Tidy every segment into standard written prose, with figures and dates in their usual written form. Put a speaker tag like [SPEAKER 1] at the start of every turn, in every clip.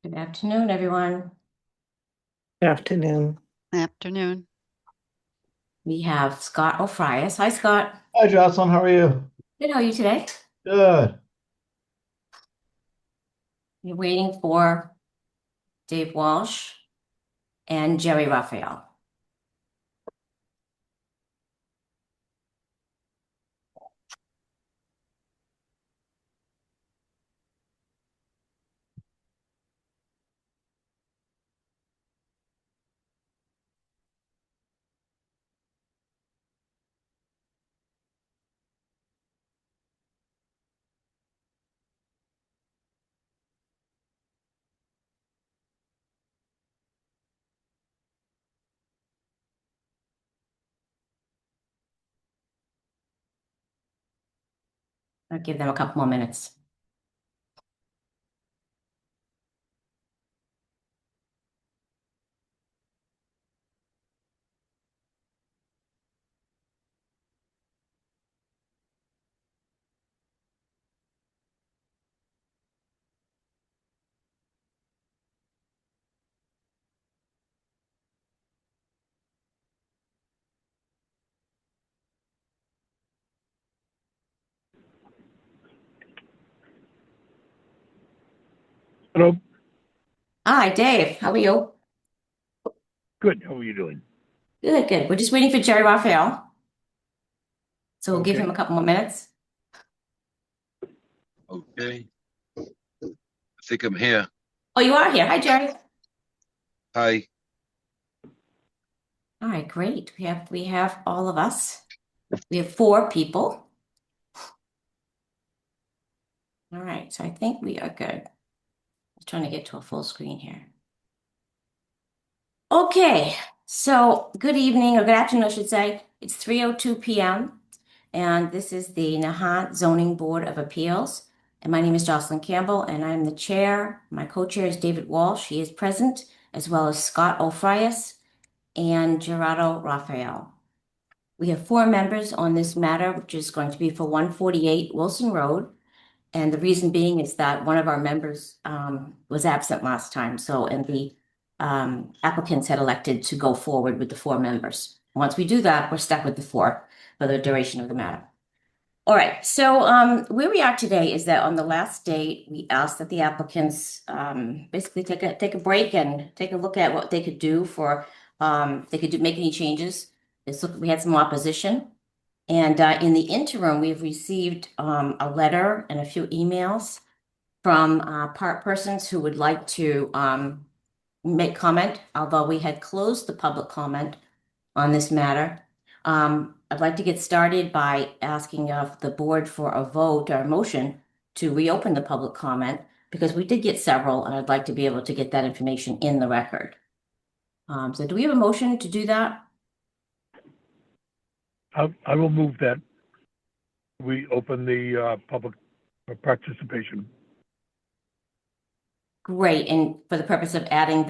[SPEAKER 1] Good afternoon, everyone.
[SPEAKER 2] Afternoon.
[SPEAKER 3] Afternoon.
[SPEAKER 1] We have Scott O'Frias. Hi, Scott.
[SPEAKER 4] Hi, Jocelyn. How are you?
[SPEAKER 1] Good. How are you today?
[SPEAKER 4] Good.
[SPEAKER 1] We're waiting for Dave Walsh and Jerry Raphael. I'll give them a couple more minutes.
[SPEAKER 5] Hello.
[SPEAKER 1] Hi, Dave. How are you?
[SPEAKER 5] Good. How are you doing?
[SPEAKER 1] Good, good. We're just waiting for Jerry Raphael. So we'll give him a
[SPEAKER 5] Okay.
[SPEAKER 1] couple more minutes.
[SPEAKER 6] Okay. I think I'm here.
[SPEAKER 1] Oh, you are here. Hi, Jerry.
[SPEAKER 6] Hi.
[SPEAKER 1] All right, great. We have all of us. We have 4 people. All right, so I think we are good. I'm trying to get to a full screen here. Okay, so good evening, or good afternoon, I should say. It's 3:02 p.m. and this is the Nahant Zoning Board of Appeals. And my name is Jocelyn Campbell, and I'm the chair. My co-chair is David Walsh. He is present, as well as Scott O'Frias and Gerardo Raphael. We have 4 members on this matter, which is going to be for 148 Wilson Road. And the reason being is that one of our members was absent last time. So, and the applicants had elected to go forward with the 4 members. Once we do that, we're stuck with the 4 for the duration of the matter. All right. So where we are today is that on the last date, we asked that the applicants basically take a break and take a look at what they could do for they could make any changes. We had some opposition. And in the interim, we've received a letter and a few emails from part persons who would like to make comment, although we had closed the public comment on this matter. I'd like to get started by asking of the board for a vote or a motion to reopen the public comment because we did get several, and I'd like to be able to get that information in the record. So do we have a motion to do that?
[SPEAKER 5] I will move that we open the public participation.
[SPEAKER 1] Great, and for the purpose of adding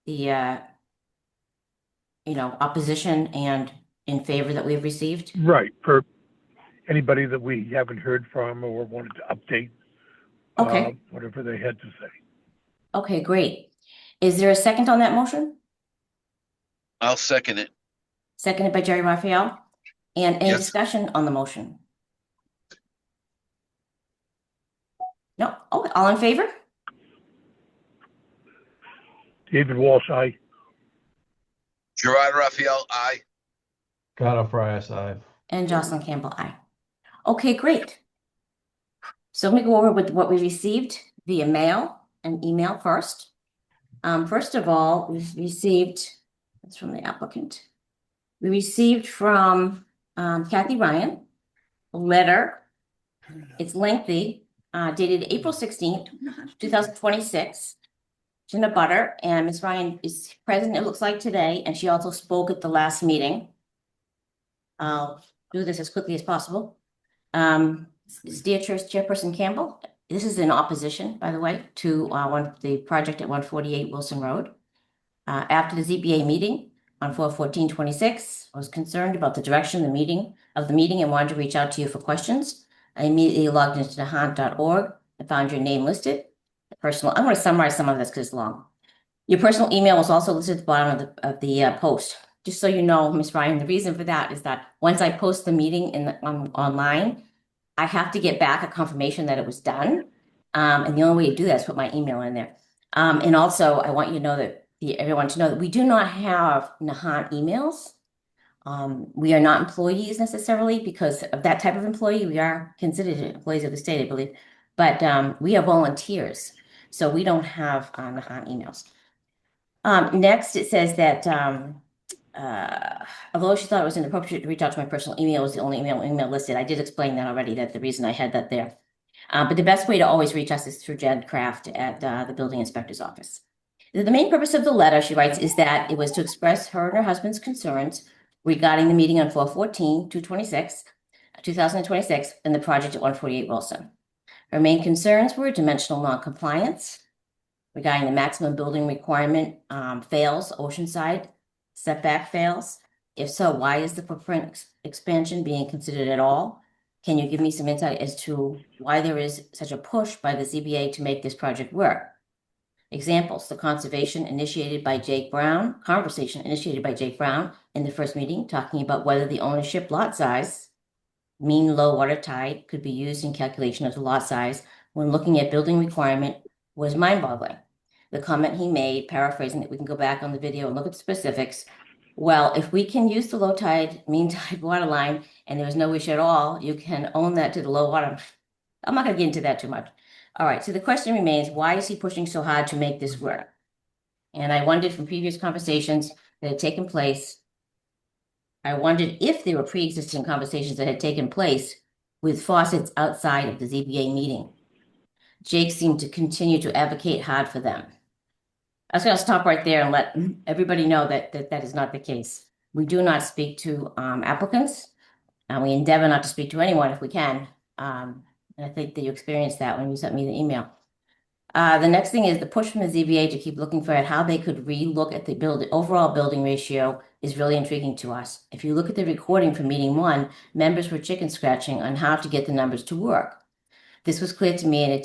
[SPEAKER 1] the opposition and in favor that we've received?
[SPEAKER 5] Right. For anybody that we haven't heard from or wanted to update,
[SPEAKER 1] Okay,
[SPEAKER 5] whatever they had to say.
[SPEAKER 1] okay, great. Is there a second on that motion?
[SPEAKER 6] I'll second it.
[SPEAKER 1] Seconded by Jerry Raphael. And any
[SPEAKER 6] Yes.
[SPEAKER 1] discussion on the motion? No? Oh, all in favor?
[SPEAKER 5] David Walsh, aye.
[SPEAKER 6] Gerard Raphael, aye.
[SPEAKER 4] Scott O'Frias, aye.
[SPEAKER 1] And Jocelyn Campbell, aye. Okay, great. So let me go over with what we received via mail and email first. First of all, we've received, that's from the applicant. We received from Kathy Ryan a letter. It's lengthy, dated April 16th, 2026. It's in a butter, and Ms. Ryan is present, it looks like today, and she also spoke at the last meeting. I'll do this as quickly as possible. Dear Chairperson Campbell, this is in opposition, by the way, to the project at 148 Wilson Road. After the ZBA meeting on 4/14/26, I was concerned about the direction of the meeting and wanted to reach out to you for questions. I immediately logged into nahant.org and found your name listed. personal, I'm going to summarize some of this because it's long. Your personal email was also listed at the bottom of the post. Just so you know, Ms. Ryan, the reason for that is that once I post the meeting online, I have to get back a confirmation that it was done. And the only way to do that is put my email in there. And also, I want you to know that everyone to know that we do not have Nahant emails. We are not employees necessarily because of that type of employee. We are considered employees of the state, I believe, but we are volunteers, so we don't have Nahant emails. Next, it says that although she thought it was inappropriate to reach out to my personal email, it was the only email listed. I did explain that already, that the reason I had that there. But the best way to always reach us is through Jen Craft at the building inspector's office. The main purpose of the letter, she writes, is that it was to express her and her husband's concerns regarding the meeting on 4/14/2026, 2026, and the project at 148 Wilson. Her main concerns were dimensional noncompliance regarding the maximum building requirement fails, Oceanside setback fails. If so, why is the footprint expansion being considered at all? Can you give me some insight as to why there is such a push by the ZBA to make this project work? Examples, the conversation initiated by Jake Brown in the first meeting, talking about whether the ownership lot size, mean low water tide, could be used in calculation of the lot size when looking at building requirement was mind-boggling. The comment he made, paraphrasing that we can go back on the video and look at the specifics. Well, if we can use the low tide, mean tide water line, and there was no issue at all, you can own that to the low water. I'm not going to get into that too much. All right, so the question remains, why is he pushing so hard to make this work? And I wondered from previous conversations that had taken place, I wondered if there were pre-existing conversations that had taken place with faucets outside of the ZBA meeting. Jake seemed to continue to advocate hard for them. I was going to stop right there and let everybody know that that is not the case. We do not speak to applicants. We endeavor not to speak to anyone if we can. And I think that you experienced that when you sent me the email. The next thing is the push from the ZBA to keep looking for how they could re-look at the overall building ratio is really intriguing to us. If you look at the recording from meeting 1, members were chicken scratching on how to get the numbers to work. This was clear to me and it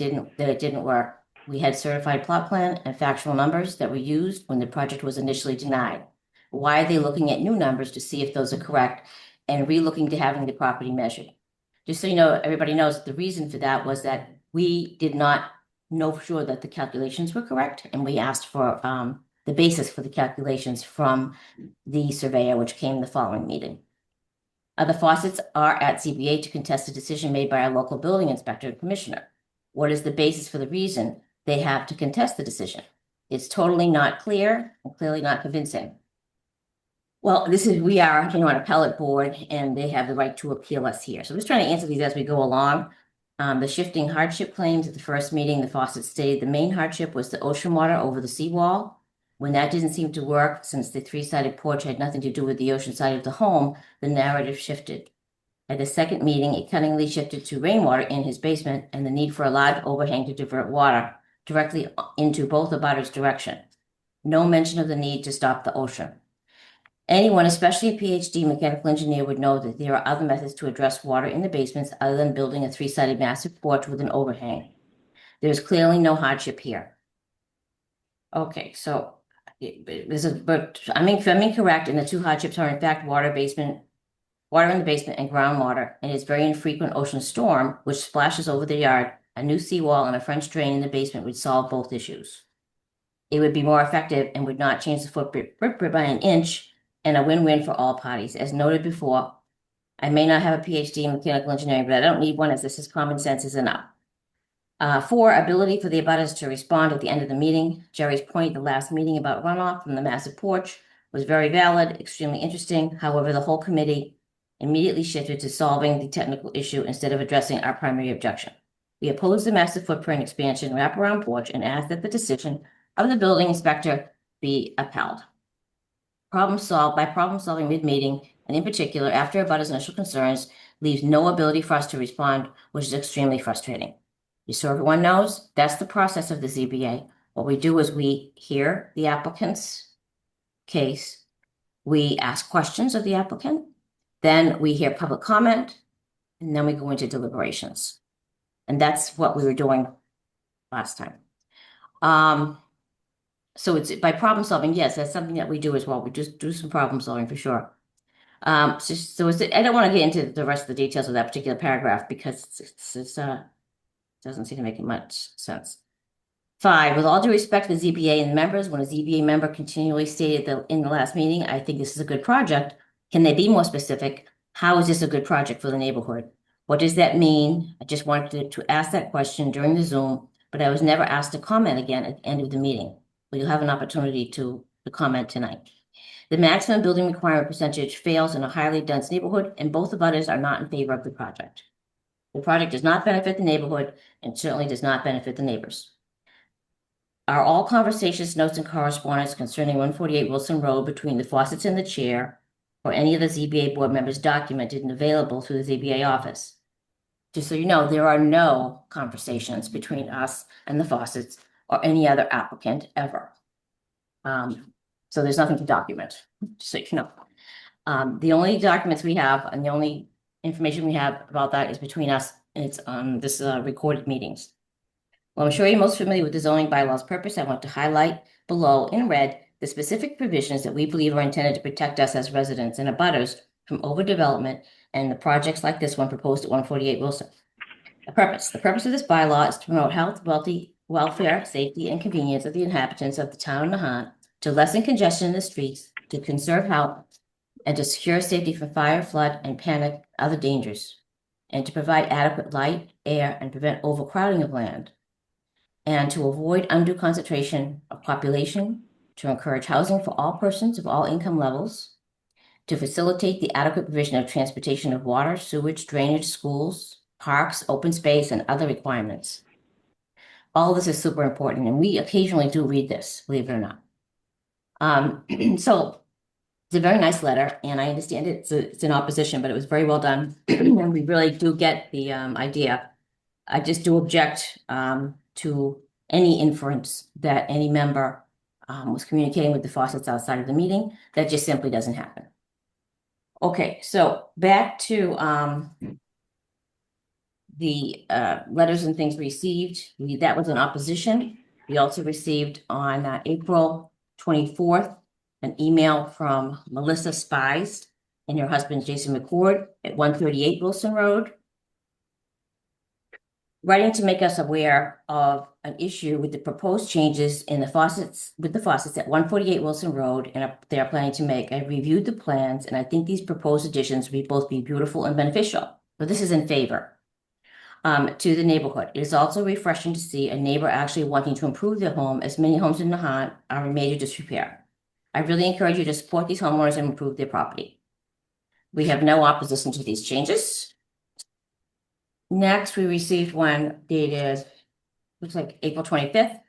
[SPEAKER 1] didn't work. We had certified plot plan and factual numbers that were used when the project was initially denied. Why are they looking at new numbers to see if those are correct and re-looking to having the property measured? Just so you know, everybody knows the reason for that was that we did not know for sure that the calculations were correct, and we asked for the basis for the calculations from the surveyor, which came the following meeting. The faucets are at ZBA to contest a decision made by our local building inspector and commissioner. What is the basis for the reason they have to contest the decision? It's totally not clear and clearly not convincing. Well, we are, an appellate board, and they have the right to appeal us here. So I'm just trying to answer these as we go along. The shifting hardship claims at the first meeting, the faucet stated the main hardship was the ocean water over the seawall. When that didn't seem to work, since the three-sided porch had nothing to do with the ocean side of the home, the narrative shifted. At the second meeting, it cunningly shifted to rainwater in his basement and the need for a large overhang to divert water directly into both the abutters' direction. No mention of the need to stop the ocean. Anyone, especially a PhD mechanical engineer, would know that there are other methods to address water in the basements other than building a three-sided massive porch with an overhang. There's clearly no hardship here. Okay, so but I'm incorrect, and the two hardships are in fact water in the basement and groundwater, and it's very infrequent ocean storm, which splashes over the yard. A new seawall and a French drain in the basement would solve both issues. It would be more effective and would not change the footprint by an inch, and a win-win for all parties. As noted before, I may not have a PhD in mechanical engineering, but I don't need one, as this is common sense is enough. 4, ability for the abutters to respond at the end of the meeting. Jerry's point at the last meeting about runoff from the massive porch was very valid, extremely interesting. However, the whole committee immediately shifted to solving the technical issue instead of addressing our primary objection. We opposed the massive footprint expansion wraparound porch and asked that the decision of the building inspector be upheld. Problem solving mid-meeting, and in particular, after abutters' initial concerns, leaves no ability for us to respond, which is extremely frustrating. Just so everyone knows, that's the process of the ZBA. What we do is we hear the applicant's case, we ask questions of the applicant, then we hear public comment, and then we go into deliberations. And that's what we were doing last time. So it's by problem solving, yes, that's something that we do as well. We just do some problem solving for sure. I don't want to get into the rest of the details of that particular paragraph because doesn't seem to make much sense. 5, with all due respect to the ZBA and the members, when a ZBA member continually stated that in the last meeting, I think this is a good project. Can they be more specific? How is this a good project for the neighborhood? What does that mean? I just wanted to ask that question during the Zoom, but I was never asked to comment again at the end of the meeting. Well, you'll have an opportunity to comment tonight. The maximum building requirement percentage fails in a highly dense neighborhood, and both abutters are not in favor of the project. The project does not benefit the neighborhood and certainly does not benefit the neighbors. Are all conversations, notes, and correspondence concerning 148 Wilson Road between the Fawcett's and the chair or any of the ZBA board members documented and available through the ZBA office? Just so you know, there are no conversations between us and the Fawcett's or any other applicant ever. So there's nothing to document, just so you know. The only documents we have and the only information we have about that is between us, and it's on this recorded meetings. Well, I'm sure you're most familiar with the zoning bylaws purpose. I want to highlight below in red the specific provisions that we believe are intended to protect us as residents and abutters from overdevelopment and the projects like this one proposed at 148 Wilson. The purpose of this bylaw is to promote health, welfare, safety, and convenience of the inhabitants of the town of Nahant, to lessen congestion in the streets, to conserve health, and to secure safety from fire, flood, and panic, and other dangers, and to provide adequate light, air, and prevent overcrowding of land, and to avoid undue concentration of population, to encourage housing for all persons of all income levels, to facilitate the adequate provision of transportation of water, sewage, drainage, schools, parks, open space, and other requirements. All this is super important, and we occasionally do read this, believe it or not. So it's a very nice letter, and I understand it's in opposition, but it was very well done, and we really do get the idea. I just do object to any inference that any member was communicating with the Fawcett's outside of the meeting. That just simply doesn't happen. Okay, so back to the letters and things received. That was in opposition. We also received on April 24th an email from Melissa Spies and her husband Jason McCord at 138 Wilson Road, writing to make us aware of an issue with the proposed changes in the Fawcett's at 148 Wilson Road, and they are planning to make. I reviewed the plans, and I think these proposed additions will both be beautiful and beneficial. But this is in favor to the neighborhood. It is also refreshing to see a neighbor actually wanting to improve their home, as many homes in Nahant are in major disrepair. I really encourage you to support these homeowners and improve their property. We have no opposition to these changes. Next, we received one dated, looks like April 25th,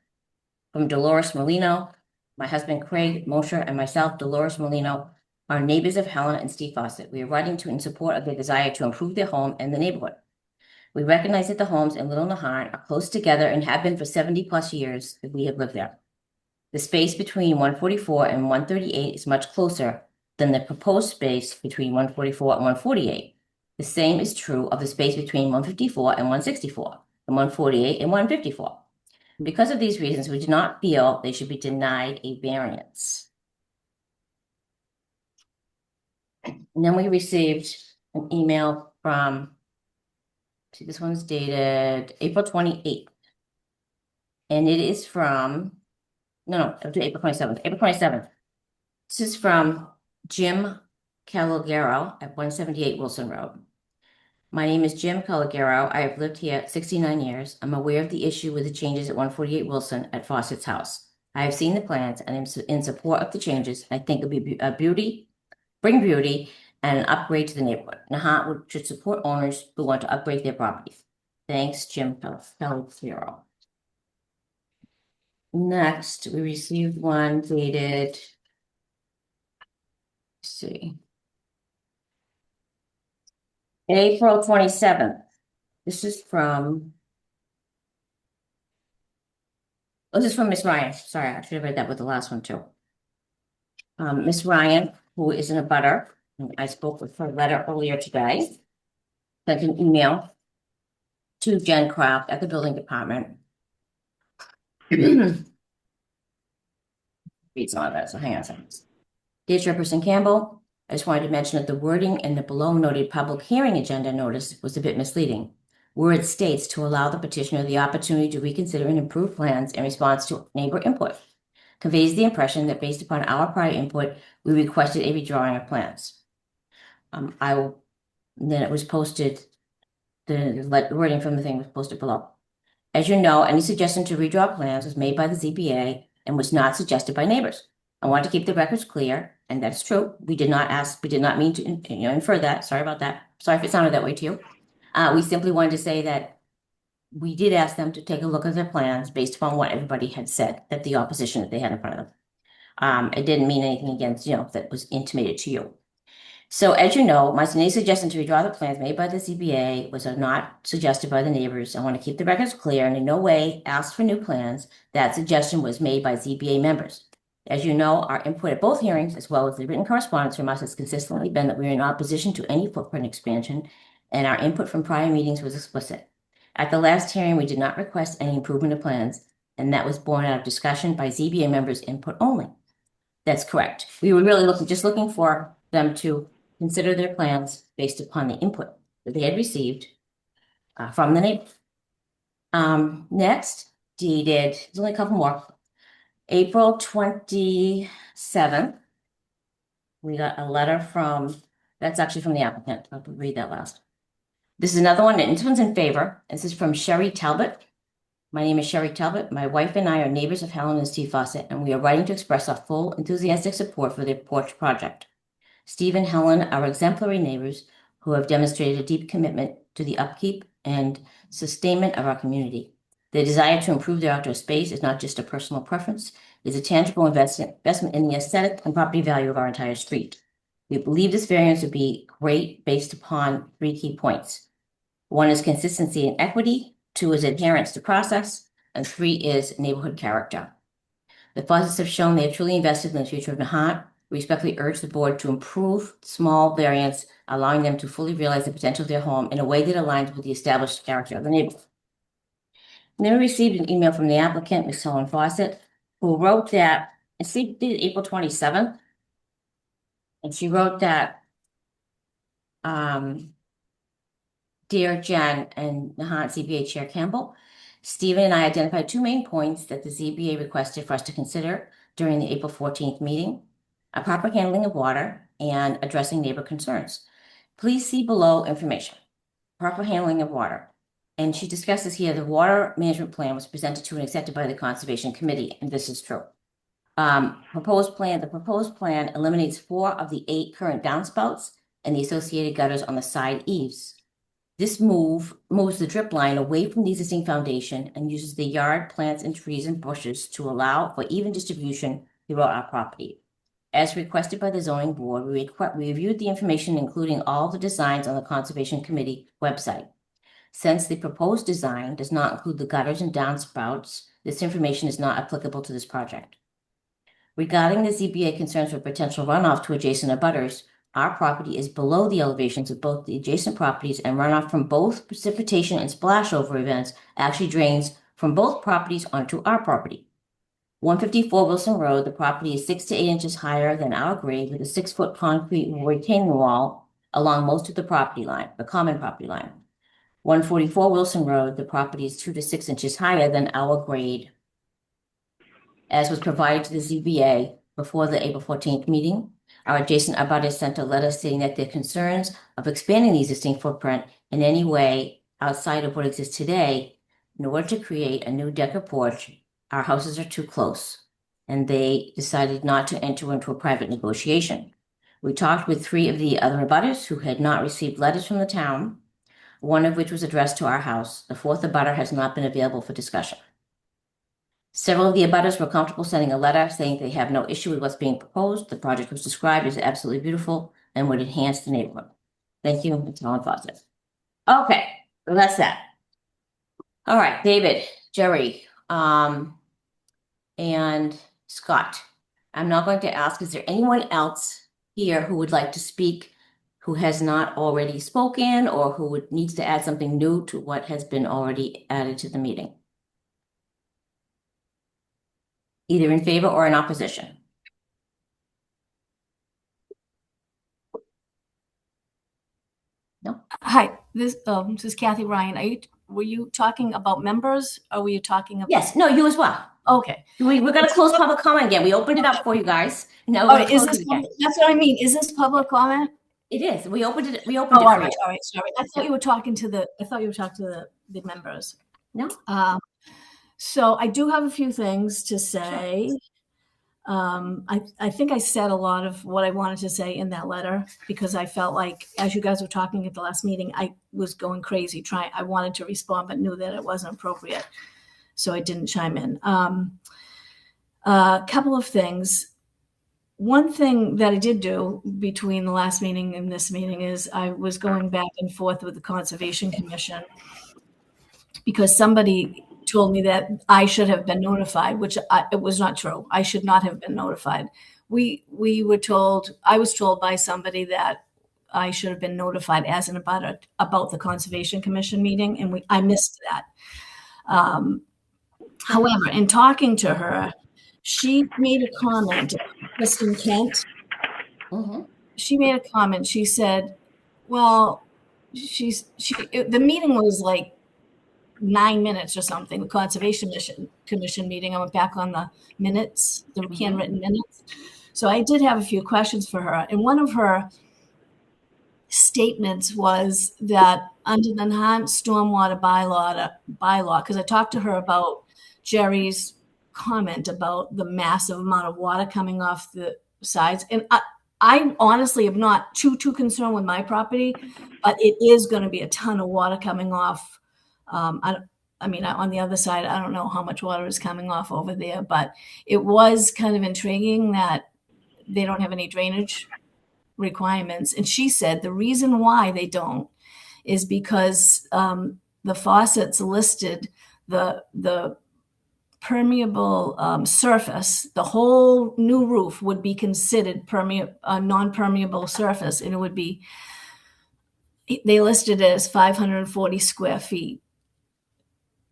[SPEAKER 1] from Dolores Molino. My husband Craig Mosher and myself, Dolores Molino, are neighbors of Helen and Steve Fawcett. We are writing in support of their desire to improve their home and the neighborhood. We recognize that the homes in Little Nahant are close together and have been for 70+ years that we have lived there. The space between 144 and 138 is much closer than the proposed space between 144 and 148. The same is true of the space between 154 and 164, and 148 and 154. Because of these reasons, we do not feel they should be denied a variance. And then we received an email from, see, this one's dated April 28th. And it is from, April 27th. April 27th. This is from Jim Calogero at 178 Wilson Road. My name is Jim Calogero. I have lived here 69 years. I'm aware of the issue with the changes at 148 Wilson at Fawcett's house. I have seen the plans and am in support of the changes. I think it'll be bring beauty and an upgrade to the neighborhood. Nahant should support owners who want to upgrade their properties. Thanks, Jim Calogero. Next, we received one dated, let's see, April 27th. This is from Miss Ryan. Sorry, I should have read that with the last one too. Miss Ryan, who is in a butter, I spoke with her letter earlier today, sent an email to Jen Kraft at the building department Read some of that, so hang on a second. Dear Chairperson Campbell, I just wanted to mention that the wording in the below noted public hearing agenda notice was a bit misleading, where it states to allow the petitioner the opportunity to reconsider and improve plans in response to neighbor input. Conveys the impression that based upon our prior input, we requested a redrawing of plans. Then it was posted, the wording from the thing was posted below. As you know, any suggestion to redraw plans was made by the ZBA and was not suggested by neighbors. I want to keep the records clear, and that's true. We did not mean to, infer that. Sorry about that. Sorry if it sounded that way to you. We simply wanted to say that we did ask them to take a look at their plans based upon what everybody had said, that the opposition that they had in front of them. It didn't mean anything against, that was intimated to you. So as you know, my suggestion to redraw the plans made by the ZBA was not suggested by the neighbors. I want to keep the records clear and in no way asked for new plans. That suggestion was made by ZBA members. As you know, our input at both hearings, as well as the written correspondence from us, has consistently been that we are in opposition to any footprint expansion, and our input from prior meetings was explicit. At the last hearing, we did not request any improvement of plans, and that was born out of discussion by ZBA members' input only. That's correct. We were really looking for them to consider their plans based upon the input that they had received from the neighbor. Next, there's only a couple more. April 27th, we got a letter that's actually from the applicant. I'll read that last. This is another one, and this one's in favor. This is from Sherry Talbot. My name is Sherry Talbot. My wife and I are neighbors of Helen and Steve Fawcett, and we are writing to express our full enthusiastic support for their porch project. Steve and Helen are exemplary neighbors who have demonstrated a deep commitment to the upkeep and sustainment of our community. Their desire to improve their outdoor space is not just a personal preference, it is a tangible investment in the aesthetic and property value of our entire street. We believe this variance would be great based upon 3 key points. 1 is consistency and equity, 2 is adherence to process, and 3 is neighborhood character. The Fawcett's have shown they have truly invested in the future of Nahant. We respectfully urge the board to improve small variance, allowing them to fully realize the potential of their home in a way that aligns with the established character of the neighborhood. And then we received an email from the applicant, Ms. Helen Fawcett, who wrote that, it's dated April 27th, and she wrote that, Dear Jen and Nahant ZBA Chair Campbell, Stephen and I identified 2 main points that the ZBA requested for us to consider during the April 14th meeting: a proper handling of water and addressing neighbor concerns. Please see below information. Proper handling of water. And she discusses here the water management plan was presented to and accepted by the Conservation Committee, and this is true. The proposed plan eliminates 4 of the 8 current downspouts and the associated gutters on the side eaves. This moves the drip line away from the existing foundation and uses the yard, plants, and trees and bushes to allow for even distribution throughout our property. As requested by the zoning board, we reviewed the information, including all the designs on the Conservation Committee website. Since the proposed design does not include the gutters and downspouts, this information is not applicable to this project. Regarding the ZBA concerns for potential runoff to adjacent abutters, our property is below the elevations of both the adjacent properties, and runoff from both precipitation and splashover events actually drains from both properties onto our property. 154 Wilson Road, the property is 6 to 8 inches higher than our grade with a 6-foot concrete retaining wall along most of the property line, the common property line. 144 Wilson Road, the property is 2 to 6 inches higher than our grade, as was provided to the ZBA before the April 14th meeting. Our adjacent abutters sent a letter stating that their concerns of expanding the existing footprint in any way outside of what exists today in order to create a new deck or porch, our houses are too close, and they decided not to enter into a private negotiation. We talked with 3 of the other abutters who had not received letters from the town, one of which was addressed to our house. The 4th abutter has not been available for discussion. Several of the abutters were comfortable sending a letter saying they have no issue with what's being proposed. The project was described as absolutely beautiful and would enhance the neighborhood. Thank you, Ms. Helen Fawcett. Okay, so that's that. All right, David, Jerry, and Scott. I'm not going to ask, is there anyone else here who would like to speak who has not already spoken or who needs to add something new to what has been already added to the meeting? either in favor or in opposition. No?
[SPEAKER 2] Hi, this is Kathy Ryan. Were you talking about members or were you talking about?
[SPEAKER 1] Yes, no, you as well.
[SPEAKER 2] Okay.
[SPEAKER 1] We're going to close public comment again. We opened it up for you guys. Now
[SPEAKER 2] All
[SPEAKER 1] we're
[SPEAKER 2] right,
[SPEAKER 1] going to close it again.
[SPEAKER 2] that's what I mean. Is this public comment?
[SPEAKER 1] It is. We opened it. We
[SPEAKER 2] Oh,
[SPEAKER 1] opened it
[SPEAKER 2] all
[SPEAKER 1] for
[SPEAKER 2] right,
[SPEAKER 1] you.
[SPEAKER 2] all right, sorry. I thought you were talking to the members.
[SPEAKER 1] No?
[SPEAKER 2] So I do have a few things to say. I think I said a lot of what I wanted to say in that letter because I felt like as you guys were talking at the last meeting, I was going crazy I wanted to respond, but knew that it wasn't appropriate. So I didn't chime in. A couple of things. One thing that I did do between the last meeting and this meeting is I was going back and forth with the Conservation Commission because somebody told me that I should have been notified, which it was not true. I should not have been notified. I was told by somebody that I should have been notified as an abutter about the Conservation Commission meeting, and I missed that. However, in talking to her, she made a comment, Kristen Kent.
[SPEAKER 1] Mm-hmm.
[SPEAKER 2] She made a comment. She said, well, the meeting was like 9 minutes or something, the Conservation Commission meeting. I went back on the minutes, the handwritten minutes. So I did have a few questions for her. And one of her statements was that under the Nahant stormwater bylaw, because I talked to her about Jerry's comment about the massive amount of water coming off the sides. And I honestly am not too concerned with my property, but it is going to be a ton of water coming off. I mean, on the other side, I don't know how much water is coming off over there, but it was kind of intriguing that they don't have any drainage requirements. And she said the reason why they don't is because the faucets listed the permeable surface, the whole new roof would be considered non-permeable surface, and it would be, they listed it as 540 square feet.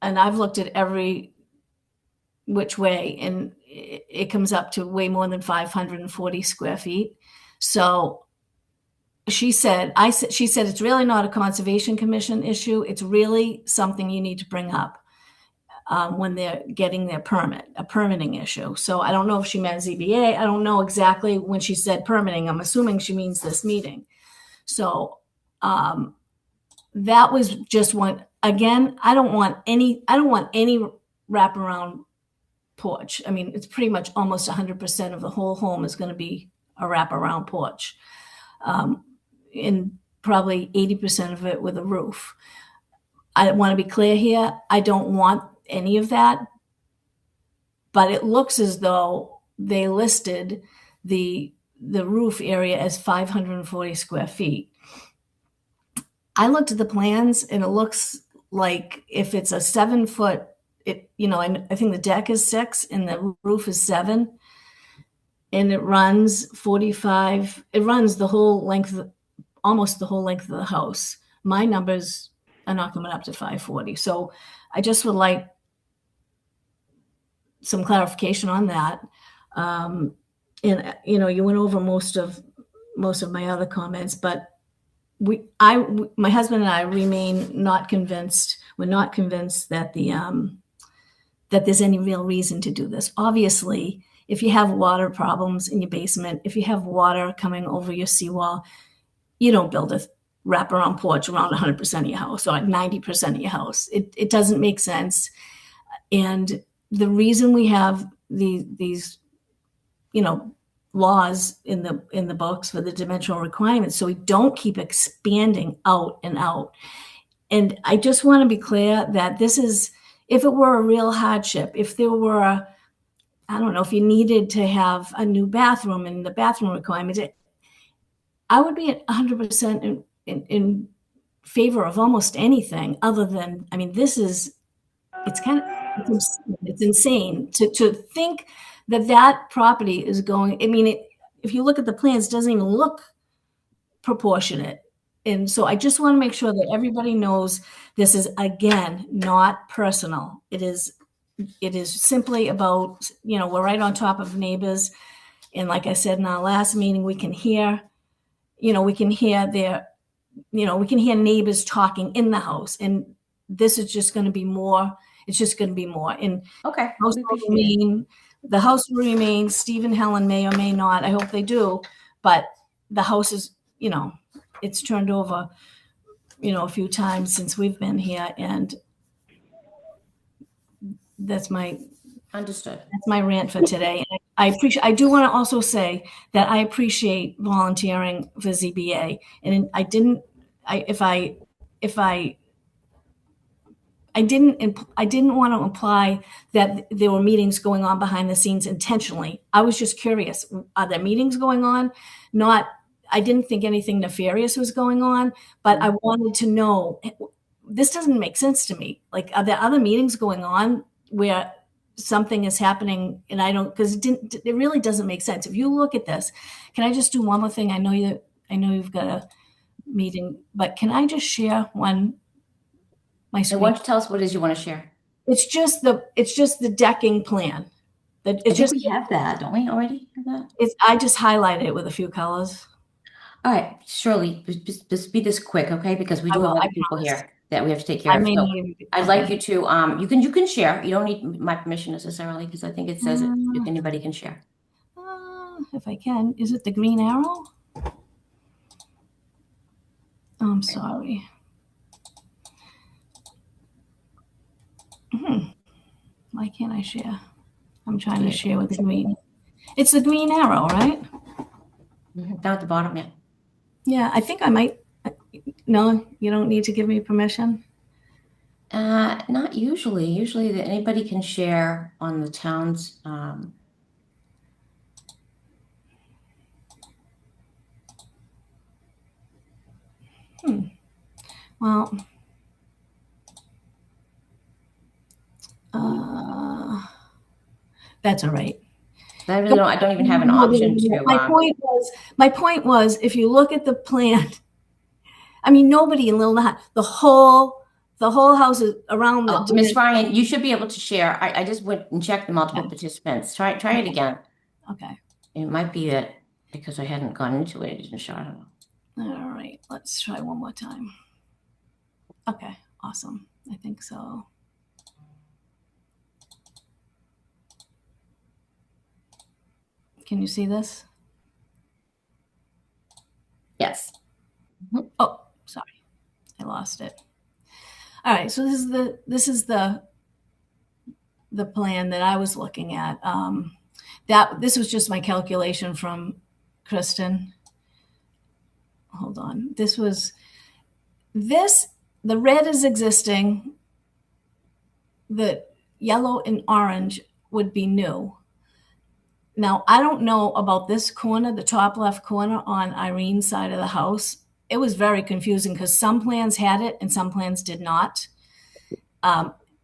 [SPEAKER 2] And I've looked at every which way, and it comes up to way more than 540 square feet. So she said it's really not a Conservation Commission issue. It's really something you need to bring up when they're getting their permit, a permitting issue. So I don't know if she meant ZBA. I don't know exactly when she said permitting. I'm assuming she means this meeting. So that was just one. Again, I don't want any wraparound porch. I mean, it's pretty much almost 100% of the whole home is going to be a wraparound porch. And probably 80% of it with a roof. I want to be clear here. I don't want any of that, but it looks as though they listed the roof area as 540 square feet. I looked at the plans and it looks like if it's a 7 foot, and I think the deck is 6 and the roof is 7, and it runs 45. It runs the whole length, almost the whole length of the house. My numbers are not coming up to 540. So I just would like some clarification on that. And you went over most of my other comments, but my husband and I remain not convinced. We're not convinced that that there's any real reason to do this. Obviously, if you have water problems in your basement, if you have water coming over your seawall, you don't build a wraparound porch around 100% of your house or 90% of your house. It doesn't make sense. And the reason we have these laws in the books for the dimensional requirements, so we don't keep expanding out and out. And I just want to be clear that this is, if it were a real hardship, if there were, I don't know, if you needed to have a new bathroom and the bathroom requirements, I would be 100% in favor of almost anything other than, I mean, it's insane to think that property is going, I mean, if you look at the plans, it doesn't even look proportionate. And so I just want to make sure that everybody knows this is, again, not personal. It is it is simply about, we're right on top of neighbors. And like I said in our last meeting, we can hear neighbors talking in the house. And this is just going to be more. It's just going to be more. And
[SPEAKER 1] Okay,
[SPEAKER 2] house
[SPEAKER 1] we
[SPEAKER 2] will
[SPEAKER 1] appreciate it.
[SPEAKER 2] remain, the house will remain. Steve and Helen may or may not. I hope they do. But the house is, it's turned over, a few times since we've been here. And that's my
[SPEAKER 1] Understood.
[SPEAKER 2] rant for today. And I do want to also say that I appreciate volunteering for ZBA. And I didn't want to imply that there were meetings going on behind the scenes intentionally. I was just curious. Are there meetings going on? I didn't think anything nefarious was going on, but I wanted to know, this doesn't make sense to me. Like, are there other meetings going on where something is happening and I don't, because it really doesn't make sense. If you look at this, can I just do one more thing? I know you've got a meeting, but can I just share my
[SPEAKER 1] And why
[SPEAKER 2] screen?
[SPEAKER 1] don't you tell us what it is you want to share?
[SPEAKER 2] It's just the decking plan.
[SPEAKER 1] I think we have that, don't we already have that?
[SPEAKER 2] I just highlighted it with a few colors.
[SPEAKER 1] All right, Shirley, just be this quick, okay? Because we
[SPEAKER 2] I
[SPEAKER 1] do have
[SPEAKER 2] will,
[SPEAKER 1] other
[SPEAKER 2] I
[SPEAKER 1] people
[SPEAKER 2] promise.
[SPEAKER 1] here that we have to take care
[SPEAKER 2] I
[SPEAKER 1] of.
[SPEAKER 2] may
[SPEAKER 1] So
[SPEAKER 2] not even.
[SPEAKER 1] I'd like you to, you can share. You don't need my permission necessarily because I think it says if anybody can share.
[SPEAKER 2] If I can, is it the green arrow? Oh, I'm sorry. Why can't I share? I'm trying to share with the green. It's the green arrow, right?
[SPEAKER 1] Down at the bottom, yeah.
[SPEAKER 2] Yeah, I think I might. No, you don't need to give me permission.
[SPEAKER 1] Not usually. Usually that anybody can share on the town's.
[SPEAKER 2] Well, that's all right.
[SPEAKER 1] I really don't. I don't even have an option to.
[SPEAKER 2] My point was, if you look at the plan, I mean, nobody in Little Nahant, the whole house is around
[SPEAKER 1] Oh, Ms. Ryan, you should be able to share. I just went and checked the multiple participants. Try it again.
[SPEAKER 2] Okay.
[SPEAKER 1] It might be that because I hadn't gone into it, it didn't show. I don't know.
[SPEAKER 2] All right, let's try one more time. Okay, awesome. I think so. Can you see this?
[SPEAKER 1] Yes.
[SPEAKER 2] Oh, sorry, I lost it. All right, so this is the plan that I was looking at. This was just my calculation from Kristen. Hold on. The red is existing. The yellow and orange would be new. Now, I don't know about this corner, the top left corner on Irene's side of the house. It was very confusing because some plans had it and some plans did not.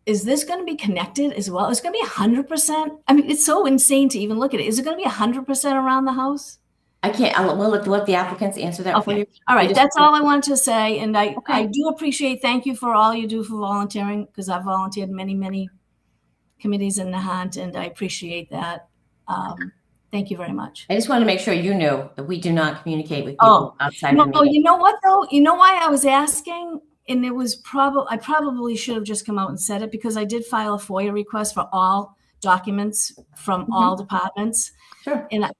[SPEAKER 2] Is this going to be connected as well? It's going to be 100%. I mean, it's so insane to even look at it. Is it going to be 100% around the house?
[SPEAKER 1] I can't. We'll let the applicants answer that for you.
[SPEAKER 2] All right. That's all I want to say. And I
[SPEAKER 1] Okay.
[SPEAKER 2] do appreciate, thank you for all you do for volunteering, because I've volunteered many, many committees in Nahant, and I appreciate that. Thank you very much.
[SPEAKER 1] I just wanted to make sure you knew that we do not communicate with people outside of the meeting.
[SPEAKER 2] You know what though? You know why I was asking? And it was I probably should have just come out and said it, because I did file a FOIA request for all documents from all departments.
[SPEAKER 1] Sure.
[SPEAKER 2] And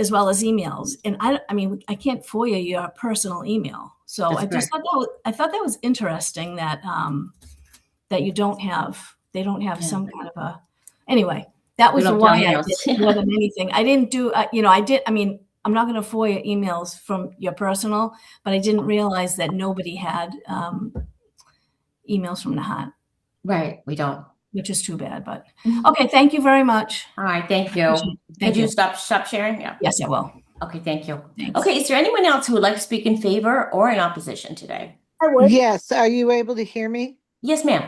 [SPEAKER 2] as well as emails. And I mean, I can't FOIA your personal email. So
[SPEAKER 1] That's
[SPEAKER 2] I just thought that was interesting that that they don't have some kind of a, anyway, that was why I did it more than anything. I didn't do, I mean, I'm not going to FOIA emails from your personal, but I didn't realize that nobody had emails from Nahant.
[SPEAKER 1] Right, we don't.
[SPEAKER 2] Which is too bad, but okay. Thank you very much.
[SPEAKER 1] All right, thank you. Could you stop sharing? Yeah.
[SPEAKER 2] Yes, I will.
[SPEAKER 1] Okay, thank you.
[SPEAKER 2] Thanks.
[SPEAKER 1] Okay, is there anyone else who would like to speak in favor or in opposition today?
[SPEAKER 3] I would. Yes, are you able to hear me?
[SPEAKER 1] Yes, ma'am.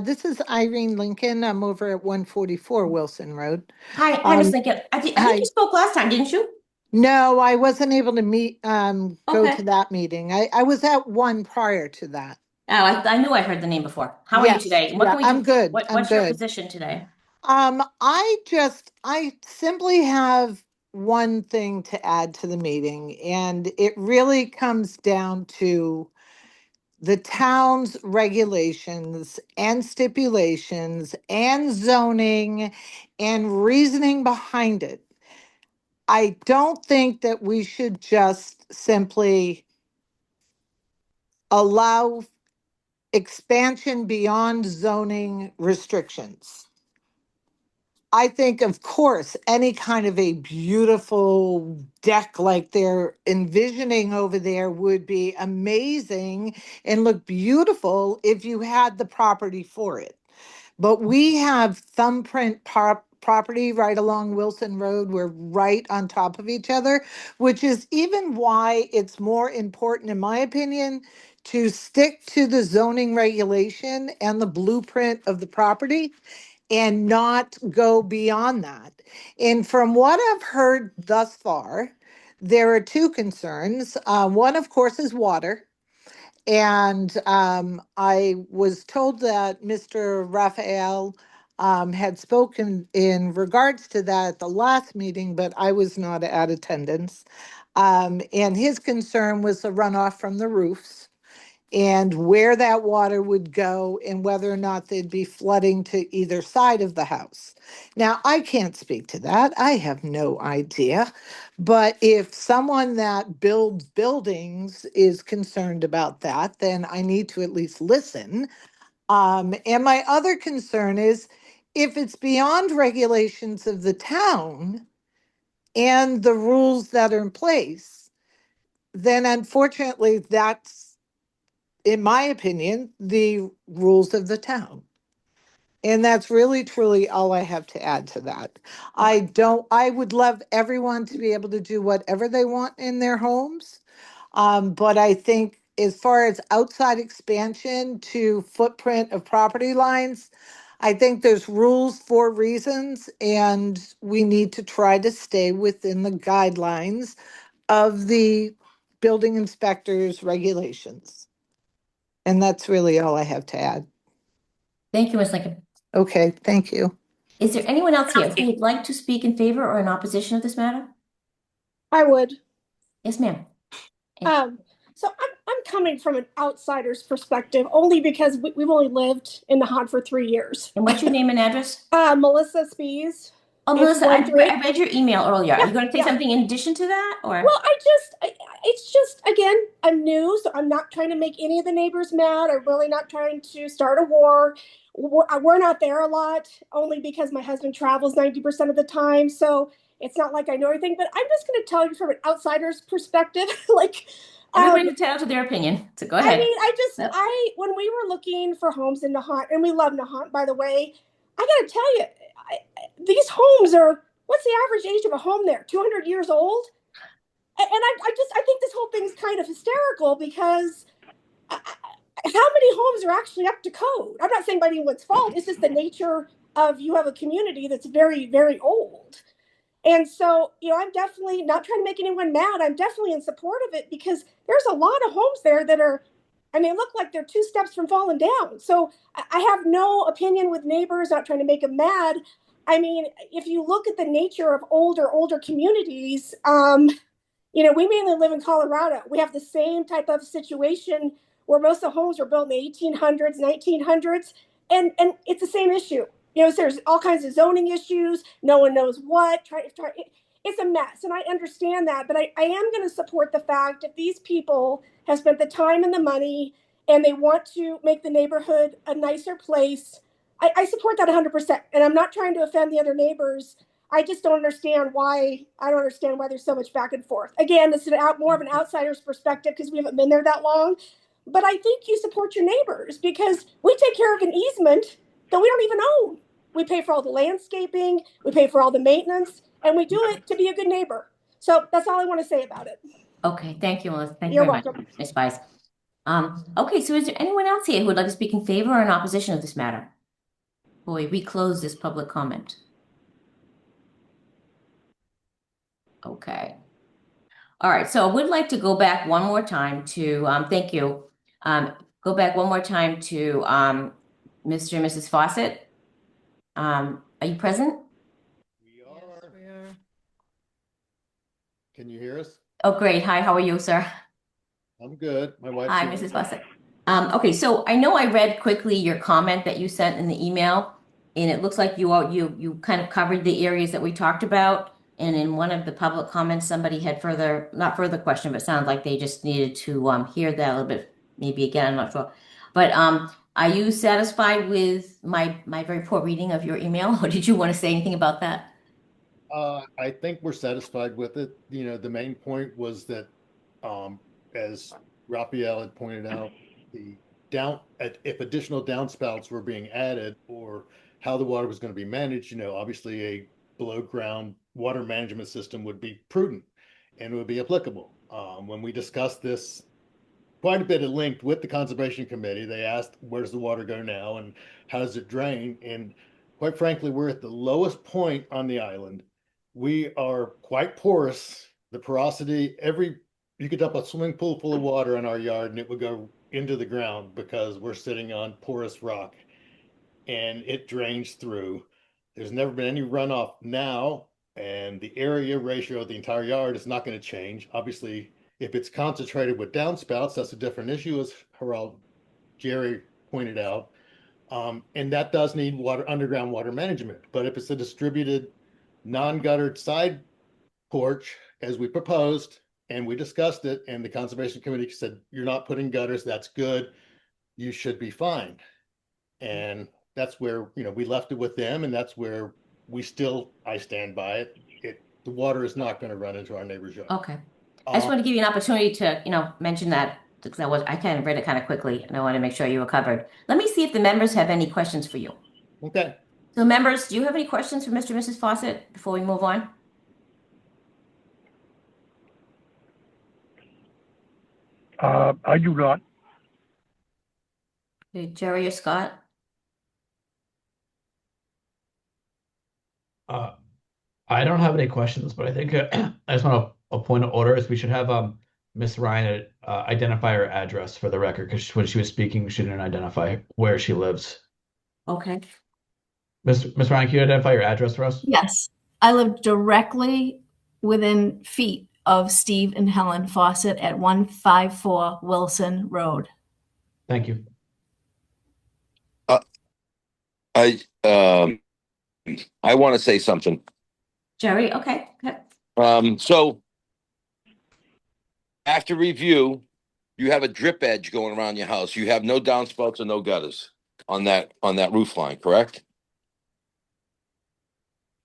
[SPEAKER 3] This is Irene Lincoln. I'm over at 144 Wilson Road.
[SPEAKER 1] Hi, Ms. Lincoln. I think you spoke last time, didn't you?
[SPEAKER 3] No, I wasn't able to go to that meeting. I was at one prior to that.
[SPEAKER 1] I knew I heard the name before. How are you
[SPEAKER 3] Yes,
[SPEAKER 1] today? What
[SPEAKER 3] yeah,
[SPEAKER 1] can we
[SPEAKER 3] I'm
[SPEAKER 1] do?
[SPEAKER 3] good. I'm
[SPEAKER 1] What's your
[SPEAKER 3] good.
[SPEAKER 1] position today?
[SPEAKER 3] I simply have one thing to add to the meeting, and it really comes down to the town's regulations and stipulations and zoning and reasoning behind it. I don't think that we should just simply allow expansion beyond zoning restrictions. I think, of course, any kind of a beautiful deck like they're envisioning over there would be amazing and look beautiful if you had the property for it. But we have thumbprint property right along Wilson Road. We're right on top of each other, which is even why it's more important, in my opinion, to stick to the zoning regulation and the blueprint of the property and not go beyond that. And from what I've heard thus far, there are two concerns. One, of course, is water. And I was told that Mr. Raphael had spoken in regards to that at the last meeting, but I was not at attendance. And his concern was the runoff from the roofs and where that water would go and whether or not there'd be flooding to either side of the house. Now, I can't speak to that. I have no idea. But if someone that builds buildings is concerned about that, then I need to at least listen. And my other concern is if it's beyond regulations of the town and the rules that are in place, then unfortunately that's, in my opinion, the rules of the town. And that's really truly all I have to add to that. I would love everyone to be able to do whatever they want in their homes. But I think as far as outside expansion to footprint of property lines, I think there's rules for reasons, and we need to try to stay within the guidelines of the building inspector's regulations. And that's really all I have to add.
[SPEAKER 1] Thank you, Ms. Lincoln.
[SPEAKER 3] Okay, thank you.
[SPEAKER 1] Is there anyone else here who would like to speak in favor or in opposition of this matter?
[SPEAKER 7] I would.
[SPEAKER 1] Yes, ma'am.
[SPEAKER 7] So I'm coming from an outsider's perspective only because we've only lived in Nahant for 3 years.
[SPEAKER 1] And what's your name and address?
[SPEAKER 7] Melissa Spees.
[SPEAKER 1] Oh,
[SPEAKER 7] It's
[SPEAKER 1] Melissa, I
[SPEAKER 7] 13.
[SPEAKER 1] read your email earlier. Are you going to say
[SPEAKER 7] Yeah.
[SPEAKER 1] something in addition to that, or?
[SPEAKER 7] Well, it's just, again, I'm new, so I'm not trying to make any of the neighbors mad. I'm really not trying to start a war. We're not there a lot, only because my husband travels 90% of the time. So it's not like I know everything, but I'm just going to tell you from an outsider's perspective, like,
[SPEAKER 1] Everybody entitled to their opinion, so go ahead.
[SPEAKER 7] I mean, when we were looking for homes in Nahant, and we love Nahant, by the way, I got to tell you, these homes are, what's the average age of a home there? 200 years old? And I think this whole thing's kind of hysterical because how many homes are actually up to code? I'm not saying by anyone's fault. It's just the nature of, you have a community that's very, very old. And so, I'm definitely not trying to make anyone mad. I'm definitely in support of it because there's a lot of homes there that are, and they look like they're 2 steps from falling down. So I have no opinion with neighbors, not trying to make them mad. I mean, if you look at the nature of older communities, we mainly live in Colorado. We have the same type of situation where most of the homes were built in the 1800s, 1900s, and it's the same issue. There's all kinds of zoning issues. No one knows what. It's a mess, and I understand that. But I am going to support the fact if these people have spent the time and the money and they want to make the neighborhood a nicer place, I support that 100%. And I'm not trying to offend the other neighbors. I just don't understand why. I don't understand why there's so much back and forth. Again, it's more of an outsider's perspective because we haven't been there that long. But I think you support your neighbors because we take care of an easement that we don't even own. We pay for all the landscaping, we pay for all the maintenance, and we do it to be a good neighbor. So that's all I want to say about it.
[SPEAKER 1] Okay, thank you, Melissa. Thank you
[SPEAKER 7] You're
[SPEAKER 1] very
[SPEAKER 7] welcome.
[SPEAKER 1] much, Ms. Spies. Okay, so is there anyone else here who would like to speak in favor or in opposition of this matter? Boy, we close this public comment. Okay. All right, so I would like to go back one more time to thank you. go back one more time to Mr. and Mrs. Fawcett. Are you present?
[SPEAKER 8] We are. Can you hear us?
[SPEAKER 1] Oh, great. Hi, how are you, sir?
[SPEAKER 8] I'm good. My wife's
[SPEAKER 1] Hi,
[SPEAKER 8] here.
[SPEAKER 1] Mrs. Fawcett. Okay, so I know I read quickly your comment that you sent in the email, and it looks like you kind of covered the areas that we talked about. And in one of the public comments, somebody had not further question, but sounded like they just needed to hear that a little bit, maybe again, I'm not sure. But are you satisfied with my very poor reading of your email, or did you want to say anything about that?
[SPEAKER 8] I think we're satisfied with it. You know, the main point was that, as Raphael had pointed out, if additional downspouts were being added or how the water was going to be managed, you know, obviously a below ground water management system would be prudent and would be applicable. When we discussed this quite a bit of linked with the conservation committee. They asked, where does the water go now and how does it drain? And quite frankly, we're at the lowest point on the island. We are quite porous. The porosity, you could dump a swimming pool full of water in our yard and it would go into the ground because we're sitting on porous rock and it drains through. There's never been any runoff now, and the area ratio of the entire yard is not going to change. Obviously, if it's concentrated with downspouts, that's a different issue, as Jerry pointed out. And that does need underground water management. But if it's a distributed, non-guttered side porch, as we proposed, and we discussed it, and the Conservation Committee said, you're not putting gutters, that's good, you should be fine. And that's where, you know, we left it with them, and that's where I stand by it. The water is not going to run into our neighbor's yard.
[SPEAKER 1] Okay. I just want to give you an opportunity to, mention that because I kind of read it kind of quickly and I want to make sure you were covered. Let me see if the members have any questions for you.
[SPEAKER 8] Okay.
[SPEAKER 1] So members, do you have any questions for Mr. and Mrs. Fawcett before we move on?
[SPEAKER 5] I do not.
[SPEAKER 1] Okay, Jerry or Scott?
[SPEAKER 4] I don't have any questions, but I think I just want a point of order is we should have Miss Ryan identify her address for the record because when she was speaking, she didn't identify where she lives.
[SPEAKER 1] Okay.
[SPEAKER 4] Miss Ryan, can you identify your address for us?
[SPEAKER 2] Yes, I live directly within feet of Steve and Helen Fawcett at 154 Wilson Road.
[SPEAKER 4] Thank you.
[SPEAKER 6] I want to say something.
[SPEAKER 1] Jerry, okay.
[SPEAKER 6] So after review, you have a drip edge going around your house. You have no downspouts and no gutters on that roof line, correct?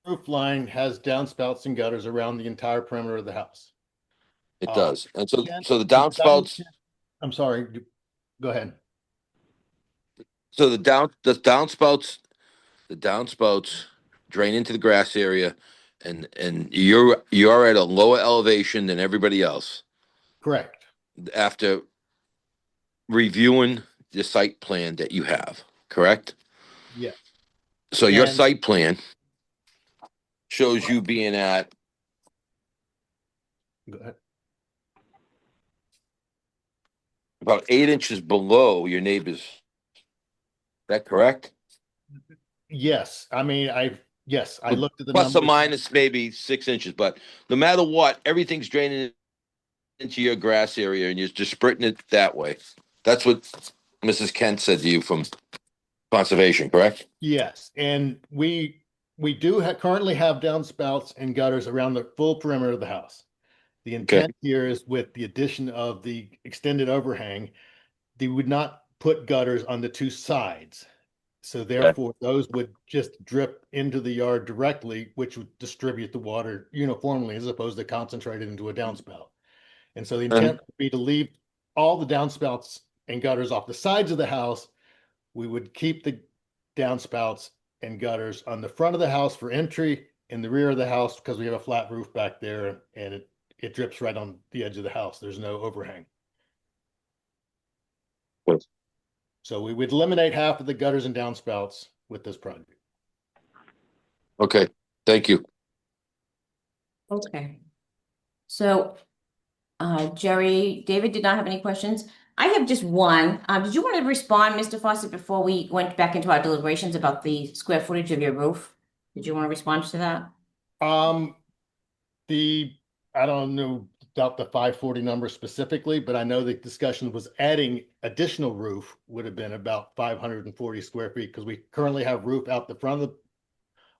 [SPEAKER 8] Roof line has downspouts and gutters around the entire perimeter of the house.
[SPEAKER 6] It does. And so
[SPEAKER 8] Again,
[SPEAKER 6] the downspouts,
[SPEAKER 8] I'm sorry, go ahead.
[SPEAKER 6] so the downspouts drain into the grass area, and you're at a lower elevation than everybody else
[SPEAKER 8] Correct.
[SPEAKER 6] after reviewing the site plan that you have, correct?
[SPEAKER 8] Yeah.
[SPEAKER 6] So your
[SPEAKER 8] And-
[SPEAKER 6] site plan shows you being at
[SPEAKER 8] Go ahead.
[SPEAKER 6] about 8 inches below your neighbors. Is that correct?
[SPEAKER 8] Yes. I mean, I looked at the
[SPEAKER 6] Plus or
[SPEAKER 8] numbers.
[SPEAKER 6] minus maybe 6 inches, but no matter what, everything's draining into your grass area and you're just spreading it that way. That's what Mrs. Kent said to you from conservation, correct?
[SPEAKER 8] Yes, and we do currently have downspouts and gutters around the full perimeter of the house. The intent here is with the addition of the extended overhang, they would not put gutters on the two sides. So therefore, those would just drip into the yard directly, which would distribute the water uniformly as opposed to concentrated into a downspout. And so the intent would be to leave all the downspouts and gutters off the sides of the house. We would keep the downspouts and gutters on the front of the house for entry, in the rear of the house because we have a flat roof back there and it drips right on the edge of the house. There's no overhang.
[SPEAKER 6] Yes.
[SPEAKER 8] So we would eliminate half of the gutters and downspouts with this project.
[SPEAKER 6] Okay, thank you.
[SPEAKER 1] Okay. So, Jerry, David did not have any questions. I have just one. Did you want to respond, Mr. Fawcett, before we went back into our deliberations about the square footage of your roof? Did you want to respond to that?
[SPEAKER 8] Um, the, I don't know about the 540 number specifically, but I know the discussion was adding additional roof would have been about 540 square feet because we currently have roof out the front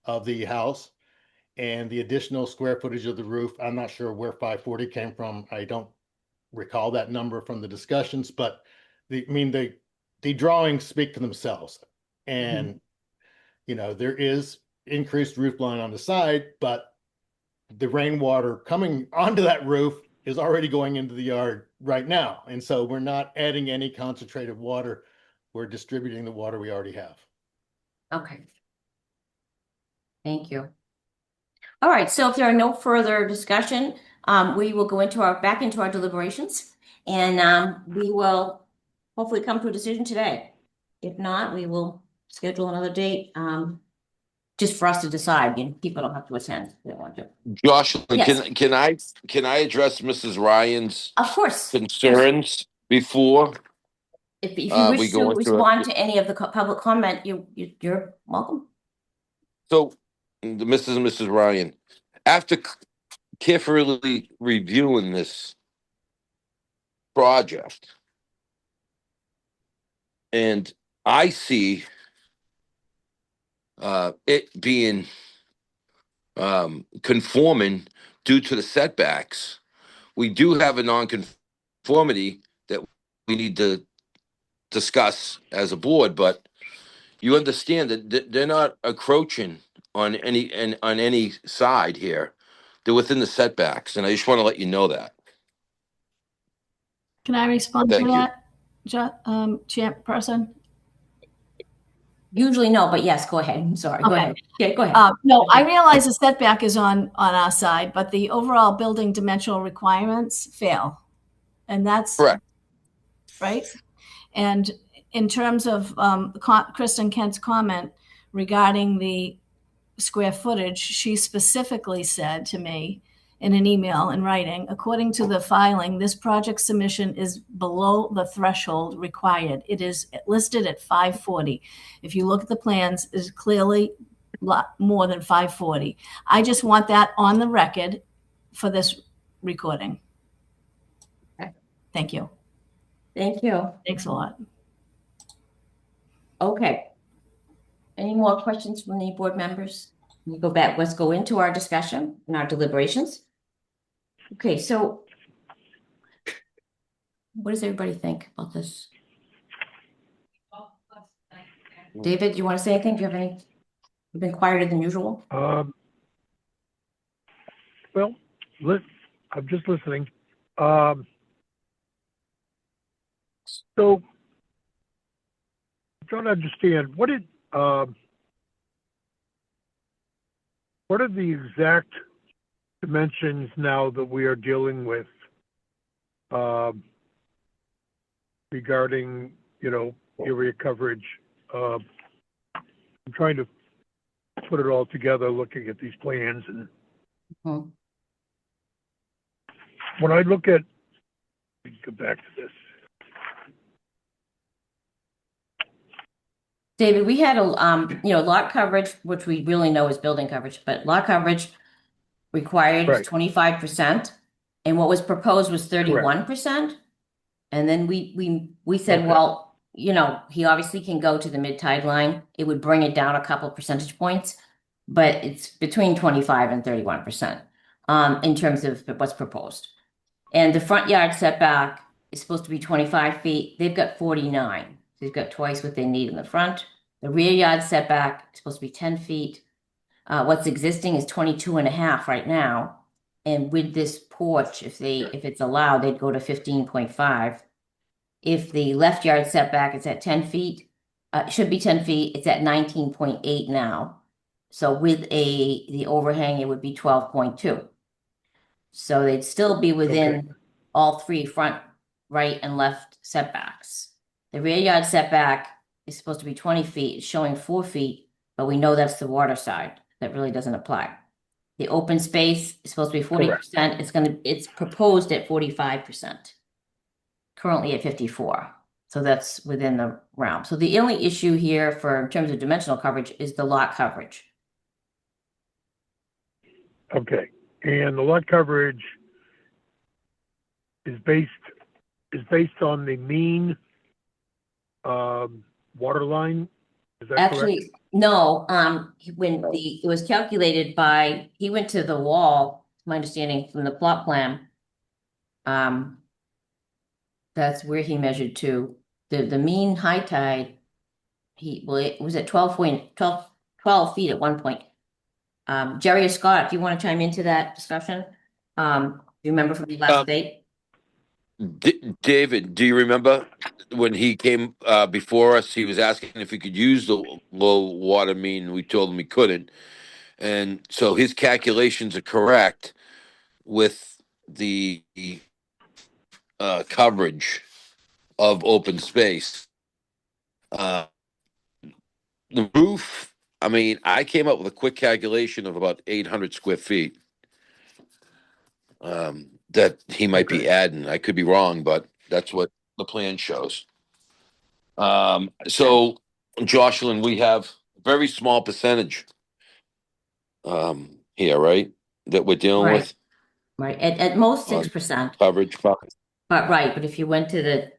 [SPEAKER 8] of the house. And the additional square footage of the roof, I'm not sure where 540 came from. I don't recall that number from the discussions, but the drawings speak for themselves. And there is increased roof line on the side, but the rainwater coming onto that roof is already going into the yard right now. And so we're not adding any concentrated water. We're distributing the water we already have.
[SPEAKER 1] Okay. Thank you. All right, so if there are no further discussion, we will go back into our deliberations, and we will hopefully come to a decision today. If not, we will schedule another date, just for us to decide. People don't have to attend if they don't want to.
[SPEAKER 6] Jocelyn,
[SPEAKER 1] Yes.
[SPEAKER 6] can I address Mrs. Ryan's
[SPEAKER 1] Of course.
[SPEAKER 6] concerns before
[SPEAKER 1] If you
[SPEAKER 6] we
[SPEAKER 1] wish to
[SPEAKER 6] go into
[SPEAKER 1] respond
[SPEAKER 6] it?
[SPEAKER 1] to any of the public comment, you're welcome.
[SPEAKER 6] So, the Mrs. and Mrs. Ryan, after carefully reviewing this project, and I see it being conforming due to the setbacks. We do have a non-conformity that we need to discuss as a board, but you understand that they're not encroaching on any side here. They're within the setbacks, and I just want to let you know that.
[SPEAKER 2] Can I respond to
[SPEAKER 6] Thank you.
[SPEAKER 2] that, Chairperson?
[SPEAKER 1] Usually no, but yes, go ahead. I'm sorry. Go
[SPEAKER 2] Okay.
[SPEAKER 1] ahead. Yeah, go ahead.
[SPEAKER 2] No, I realize the setback is on our side, but the overall building dimensional requirements fail. And that's
[SPEAKER 6] Correct.
[SPEAKER 2] right. And in terms of Kristen Kent's comment regarding the square footage, she specifically said to me in an email in writing, according to the filing, this project submission is below the threshold required. It is listed at 540. If you look at the plans, it's clearly more than 540. I just want that on the record for this recording.
[SPEAKER 1] Okay.
[SPEAKER 2] Thank you.
[SPEAKER 1] Thank you.
[SPEAKER 2] Thanks a lot.
[SPEAKER 1] Okay. Any more questions from the board members? We go back. Let's go into our discussion and our deliberations. Okay, so what does everybody think about this? David, do you want to say anything? Do you have any? You've been quieter than usual.
[SPEAKER 5] Well, I'm just listening. So I'm trying to understand what are the exact dimensions now that we are dealing with regarding, area coverage. I'm trying to put it all together, looking at these plans, and when I look at, let me go back to this.
[SPEAKER 1] David, we had a lot coverage, which we really know is building coverage, but lot coverage required
[SPEAKER 5] Right.
[SPEAKER 1] 25%, and what was proposed was 31%. And then we said,
[SPEAKER 5] Okay.
[SPEAKER 1] well, he obviously can go to the mid-tide line. It would bring it down a couple percentage points, but it's between 25 and 31% in terms of what's proposed. And the front yard setback is supposed to be 25 feet. They've got 49. So they've got twice what they need in the front. The rear yard setback is supposed to be 10 feet. What's existing is 22 and a half right now. And with this porch, if it's allowed, they'd go to 15.5. If the left yard setback is at 10 feet, it should be 10 feet, it's at 19.8 now. So with the overhang, it would be 12.2. So they'd still be within all three front, right, and left setbacks. The rear yard setback is supposed to be 20 feet, it's showing 4 feet, but we know that's the water side. That really doesn't apply. The open space is supposed to be 40%. It's proposed at 45%. currently at 54. So that's within the realm. So the only issue here in terms of dimensional coverage is the lot coverage.
[SPEAKER 5] Okay, and the lot coverage is based on the mean water line. Is that correct?
[SPEAKER 1] Actually, no, it was calculated by, he went to the wall, my understanding from the plot plan. That's where he measured to. The mean high tide, it was at 12 feet at one point. Jerry or Scott, if you want to chime into that discussion, do you remember from the last date?
[SPEAKER 6] David, do you remember when he came before us? He was asking if we could use the low water mean. We told him we couldn't, and so his calculations are correct with the coverage of open space. The roof, I mean, I came up with a quick calculation of about 800 square feet that he might be adding. I could be wrong, but that's what the plan shows. So, Jocelyn, we have a very small percentage here, right? That we're dealing
[SPEAKER 1] Right.
[SPEAKER 6] with
[SPEAKER 1] Right, at most
[SPEAKER 6] on
[SPEAKER 1] 6%,
[SPEAKER 6] coverage.
[SPEAKER 1] but if you went to the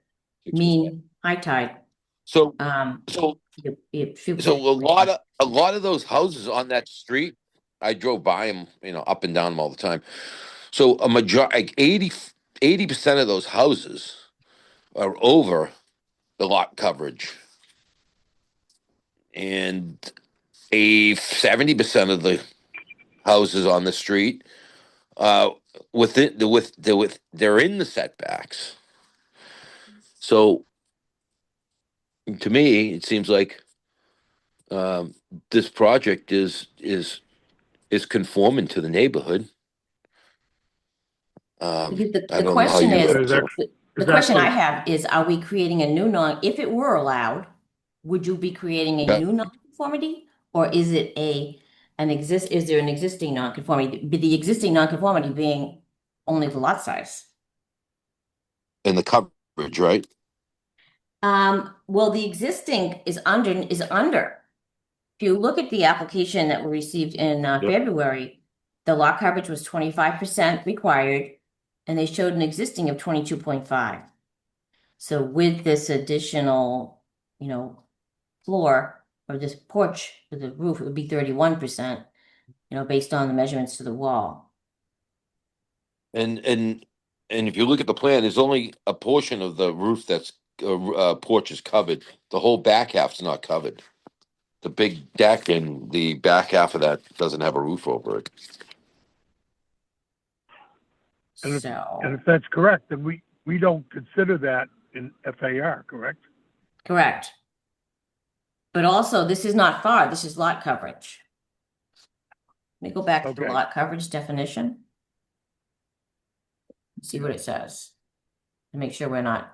[SPEAKER 6] 6%.
[SPEAKER 1] mean high tide,
[SPEAKER 6] So,
[SPEAKER 1] um,
[SPEAKER 6] so,
[SPEAKER 1] you should
[SPEAKER 6] so
[SPEAKER 1] be.
[SPEAKER 6] a lot of those houses on that street, I drove by them, up and down them all the time. So a majority, like 80% of those houses are over the lot coverage, and 70% of the houses on the street, they're in the setbacks. So to me, it seems like this project is conforming to the neighborhood.
[SPEAKER 1] The,
[SPEAKER 6] I
[SPEAKER 1] the
[SPEAKER 6] don't know how
[SPEAKER 1] question
[SPEAKER 6] you
[SPEAKER 1] is,
[SPEAKER 5] That is
[SPEAKER 6] feel.
[SPEAKER 1] the
[SPEAKER 5] is
[SPEAKER 1] question I
[SPEAKER 5] actually
[SPEAKER 1] have is, are we creating a new if it were allowed, would you be creating a
[SPEAKER 6] Yeah.
[SPEAKER 1] new nonconformity? Or is it is there an existing nonconformity, the existing nonconformity being only the lot size?
[SPEAKER 6] In the coverage, right?
[SPEAKER 1] Well, the existing is under. If you look at the application that we received in
[SPEAKER 6] Yep.
[SPEAKER 1] February, the lot coverage was 25% required, and they showed an existing of 22.5. So with this additional, floor or this porch with the roof, it would be 31%, based on the measurements to the wall.
[SPEAKER 6] And if you look at the plan, there's only a portion of the roof that's porch is covered. The whole back half's not covered. The big deck and the back half of that doesn't have a roof over it.
[SPEAKER 5] and
[SPEAKER 1] So,
[SPEAKER 5] if that's correct, then we don't consider that in FAR, correct?
[SPEAKER 1] correct. But also, this is not FAR, this is lot coverage. Let me go back to the
[SPEAKER 5] Okay.
[SPEAKER 1] lot coverage definition. See what it says. To make sure we're not.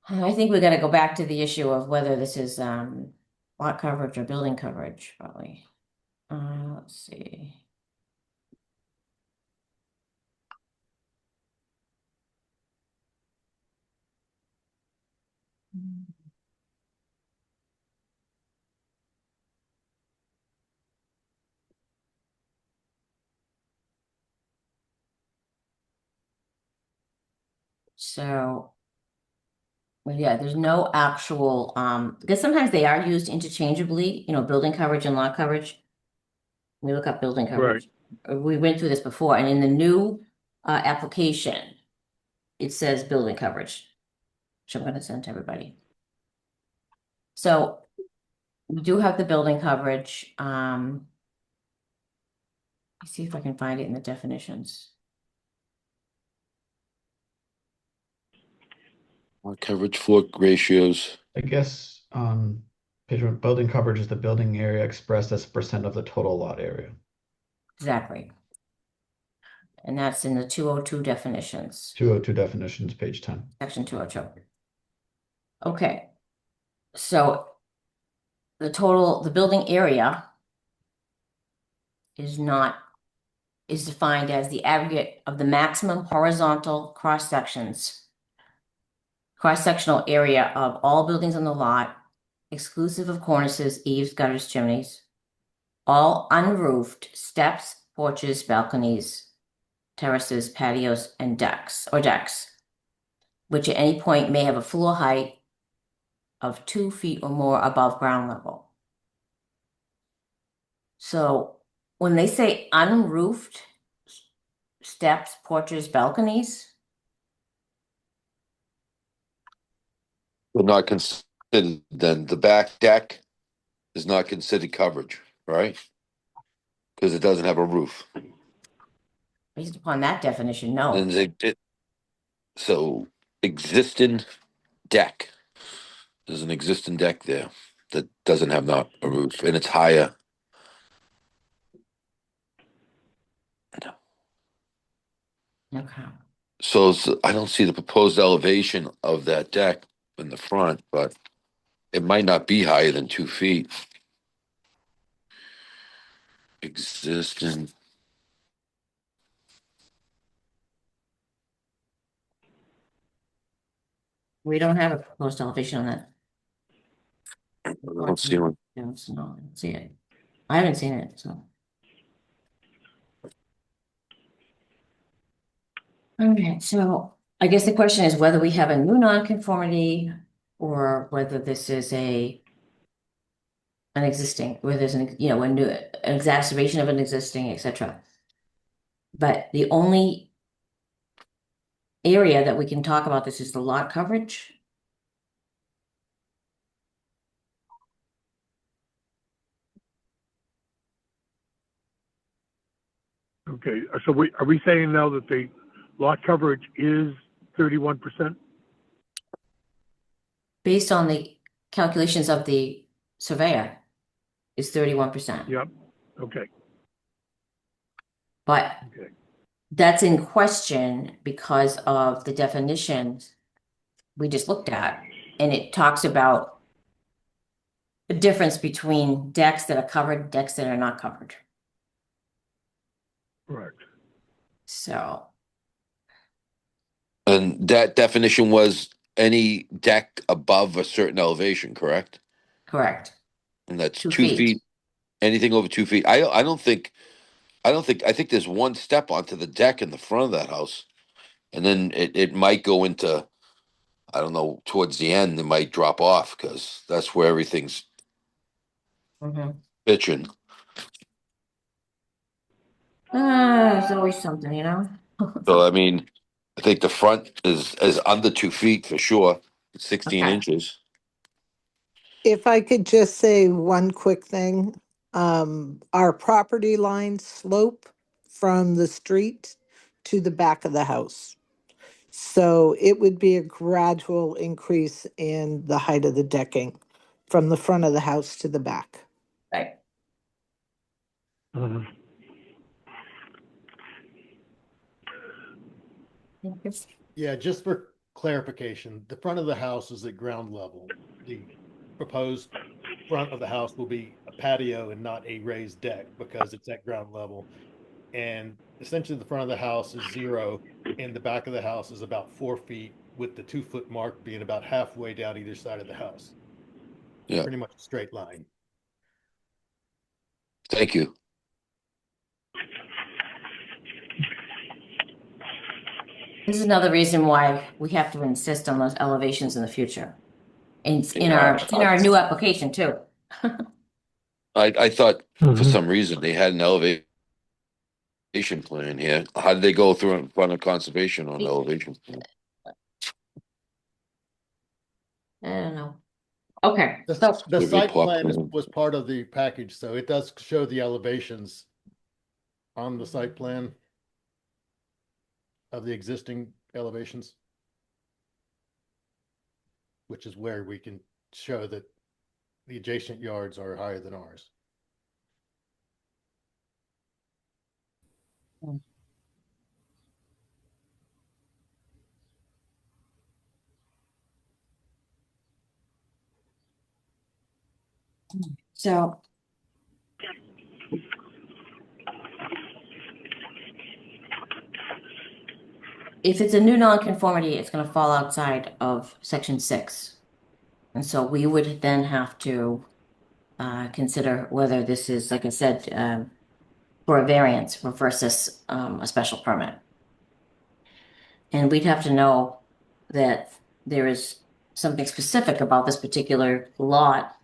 [SPEAKER 1] I think we got to go back to the issue of whether this is lot coverage or building coverage, probably. Let's see. So, well, yeah, there's no actual, because sometimes they are used interchangeably, building coverage and lot coverage. We look up building coverage. We went through this before, and in the new application, it says building coverage, which I'm going to send to everybody. So we do have the building coverage. Let's see if I can find it in the definitions.
[SPEAKER 6] Coverage floor ratios.
[SPEAKER 4] I guess page one, building coverage is the building area expressed as percent of the total lot area.
[SPEAKER 1] Exactly. And that's in the 202 definitions,
[SPEAKER 4] 202 definitions, page 10.
[SPEAKER 1] section 202. Okay. So the building area is not is defined as the aggregate of the maximum horizontal cross-sectional area of all buildings on the lot, exclusive of cornices, eaves, gutters, chimneys, all unroofed steps, porches, balconies, terraces, patios, and decks, which at any point may have a floor height of 2 feet or more above ground level. So when they say unroofed steps, porches, balconies,
[SPEAKER 6] But not considered, then the back deck is not considered coverage, right? Because it doesn't have a roof.
[SPEAKER 1] based upon that definition, no.
[SPEAKER 6] And so existing deck. There's an existing deck there that doesn't have not a roof, and it's higher.
[SPEAKER 1] Okay.
[SPEAKER 6] So I don't see the proposed elevation of that deck in the front, but it might not be higher than 2 feet. Existing.
[SPEAKER 1] We don't have a proposed elevation on that.
[SPEAKER 6] I don't see one.
[SPEAKER 1] No, I don't see it. I haven't seen it, so. Okay, so I guess the question is whether we have a new nonconformity or whether this is an existing, where there's an, a new, an exacerbation of an existing, etc. But the only area that we can talk about this is the lot coverage.
[SPEAKER 5] Okay, so are we saying now that the lot coverage is 31%?
[SPEAKER 1] Based on the calculations of the surveyor, is 31%.
[SPEAKER 5] Yep, okay,
[SPEAKER 1] But
[SPEAKER 5] okay.
[SPEAKER 1] that's in question because of the definitions we just looked at. And it talks about the difference between decks that are covered, decks that are not covered.
[SPEAKER 5] Correct.
[SPEAKER 1] So,
[SPEAKER 6] And that definition was any deck above a certain elevation, correct?
[SPEAKER 1] correct.
[SPEAKER 6] And that's
[SPEAKER 1] 2
[SPEAKER 6] 2
[SPEAKER 1] feet.
[SPEAKER 6] feet. Anything over 2 feet. I think there's one step onto the deck in the front of that house. And then it might go into, I don't know, towards the end, it might drop off because that's where everything's
[SPEAKER 1] Mhm.
[SPEAKER 6] pitching.
[SPEAKER 1] There's always something,
[SPEAKER 6] So, I mean, I think the front is under 2 feet for sure. It's 16
[SPEAKER 1] Okay.
[SPEAKER 6] inches.
[SPEAKER 3] If I could just say one quick thing, our property lines slope from the street to the back of the house. So it would be a gradual increase in the height of the decking from the front of the house to the back.
[SPEAKER 1] Right.
[SPEAKER 5] Mhm.
[SPEAKER 8] Yeah, just for clarification, the front of the house is at ground level. The proposed front of the house will be a patio and not a raised deck because it's at ground level. And essentially the front of the house is 0 and the back of the house is about 4 feet, with the 2 foot mark being about halfway down either side of the house.
[SPEAKER 6] Yeah.
[SPEAKER 8] Pretty much a straight line.
[SPEAKER 6] Thank you.
[SPEAKER 1] This is another reason why we have to insist on those elevations in the future. And it's in
[SPEAKER 6] Yeah.
[SPEAKER 1] our new application too.
[SPEAKER 6] I thought for
[SPEAKER 5] Mhm.
[SPEAKER 6] some reason they had an elevation plan here. How did they go through in front of conservation on the elevation plan?
[SPEAKER 1] I don't know. Okay,
[SPEAKER 8] The,
[SPEAKER 1] so
[SPEAKER 8] the
[SPEAKER 6] Maybe
[SPEAKER 8] site
[SPEAKER 6] plot
[SPEAKER 8] plan
[SPEAKER 6] plan.
[SPEAKER 8] was part of the package, so it does show the elevations on the site plan of the existing elevations, which is where we can show that the adjacent yards are higher than ours.
[SPEAKER 1] so if it's a new nonconformity, it's going to fall outside of section 6. And so we would then have to consider whether this is, like I said, for a variance versus a special permit. And we'd have to know that there is something specific about this particular lot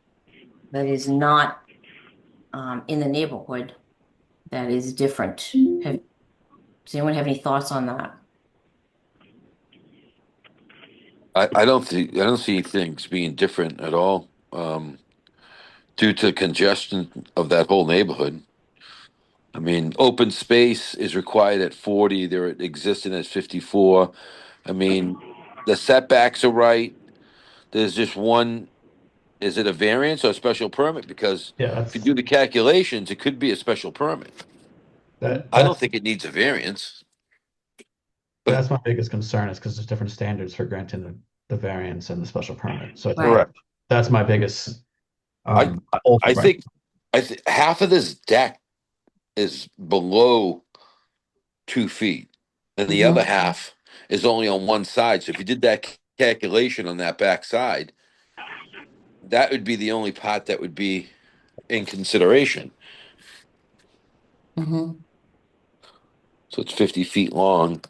[SPEAKER 1] that is not in the neighborhood that is different. Does anyone have any thoughts on that?
[SPEAKER 6] I don't see things being different at all, due to the congestion of that whole neighborhood. I mean, open space is required at 40. They're existing at 54. I mean, the setbacks are right. There's just one. Is it a variance or a special permit? Because
[SPEAKER 4] Yeah,
[SPEAKER 6] if you do the calculations, it could be a special permit.
[SPEAKER 4] that
[SPEAKER 6] I don't
[SPEAKER 4] that's
[SPEAKER 6] think it needs a variance.
[SPEAKER 4] that's my biggest concern is because there's different standards for granting the variance and the special permit. So I think
[SPEAKER 1] Right.
[SPEAKER 4] that's my biggest
[SPEAKER 6] I
[SPEAKER 4] hold
[SPEAKER 6] I
[SPEAKER 4] right.
[SPEAKER 6] think half of this deck is below 2 feet, and the other
[SPEAKER 1] Mhm.
[SPEAKER 6] half is only on one side. So if you did that calculation on that back side, that would be the only part that would be in consideration.
[SPEAKER 1] Mhm.
[SPEAKER 6] So it's 50 feet long.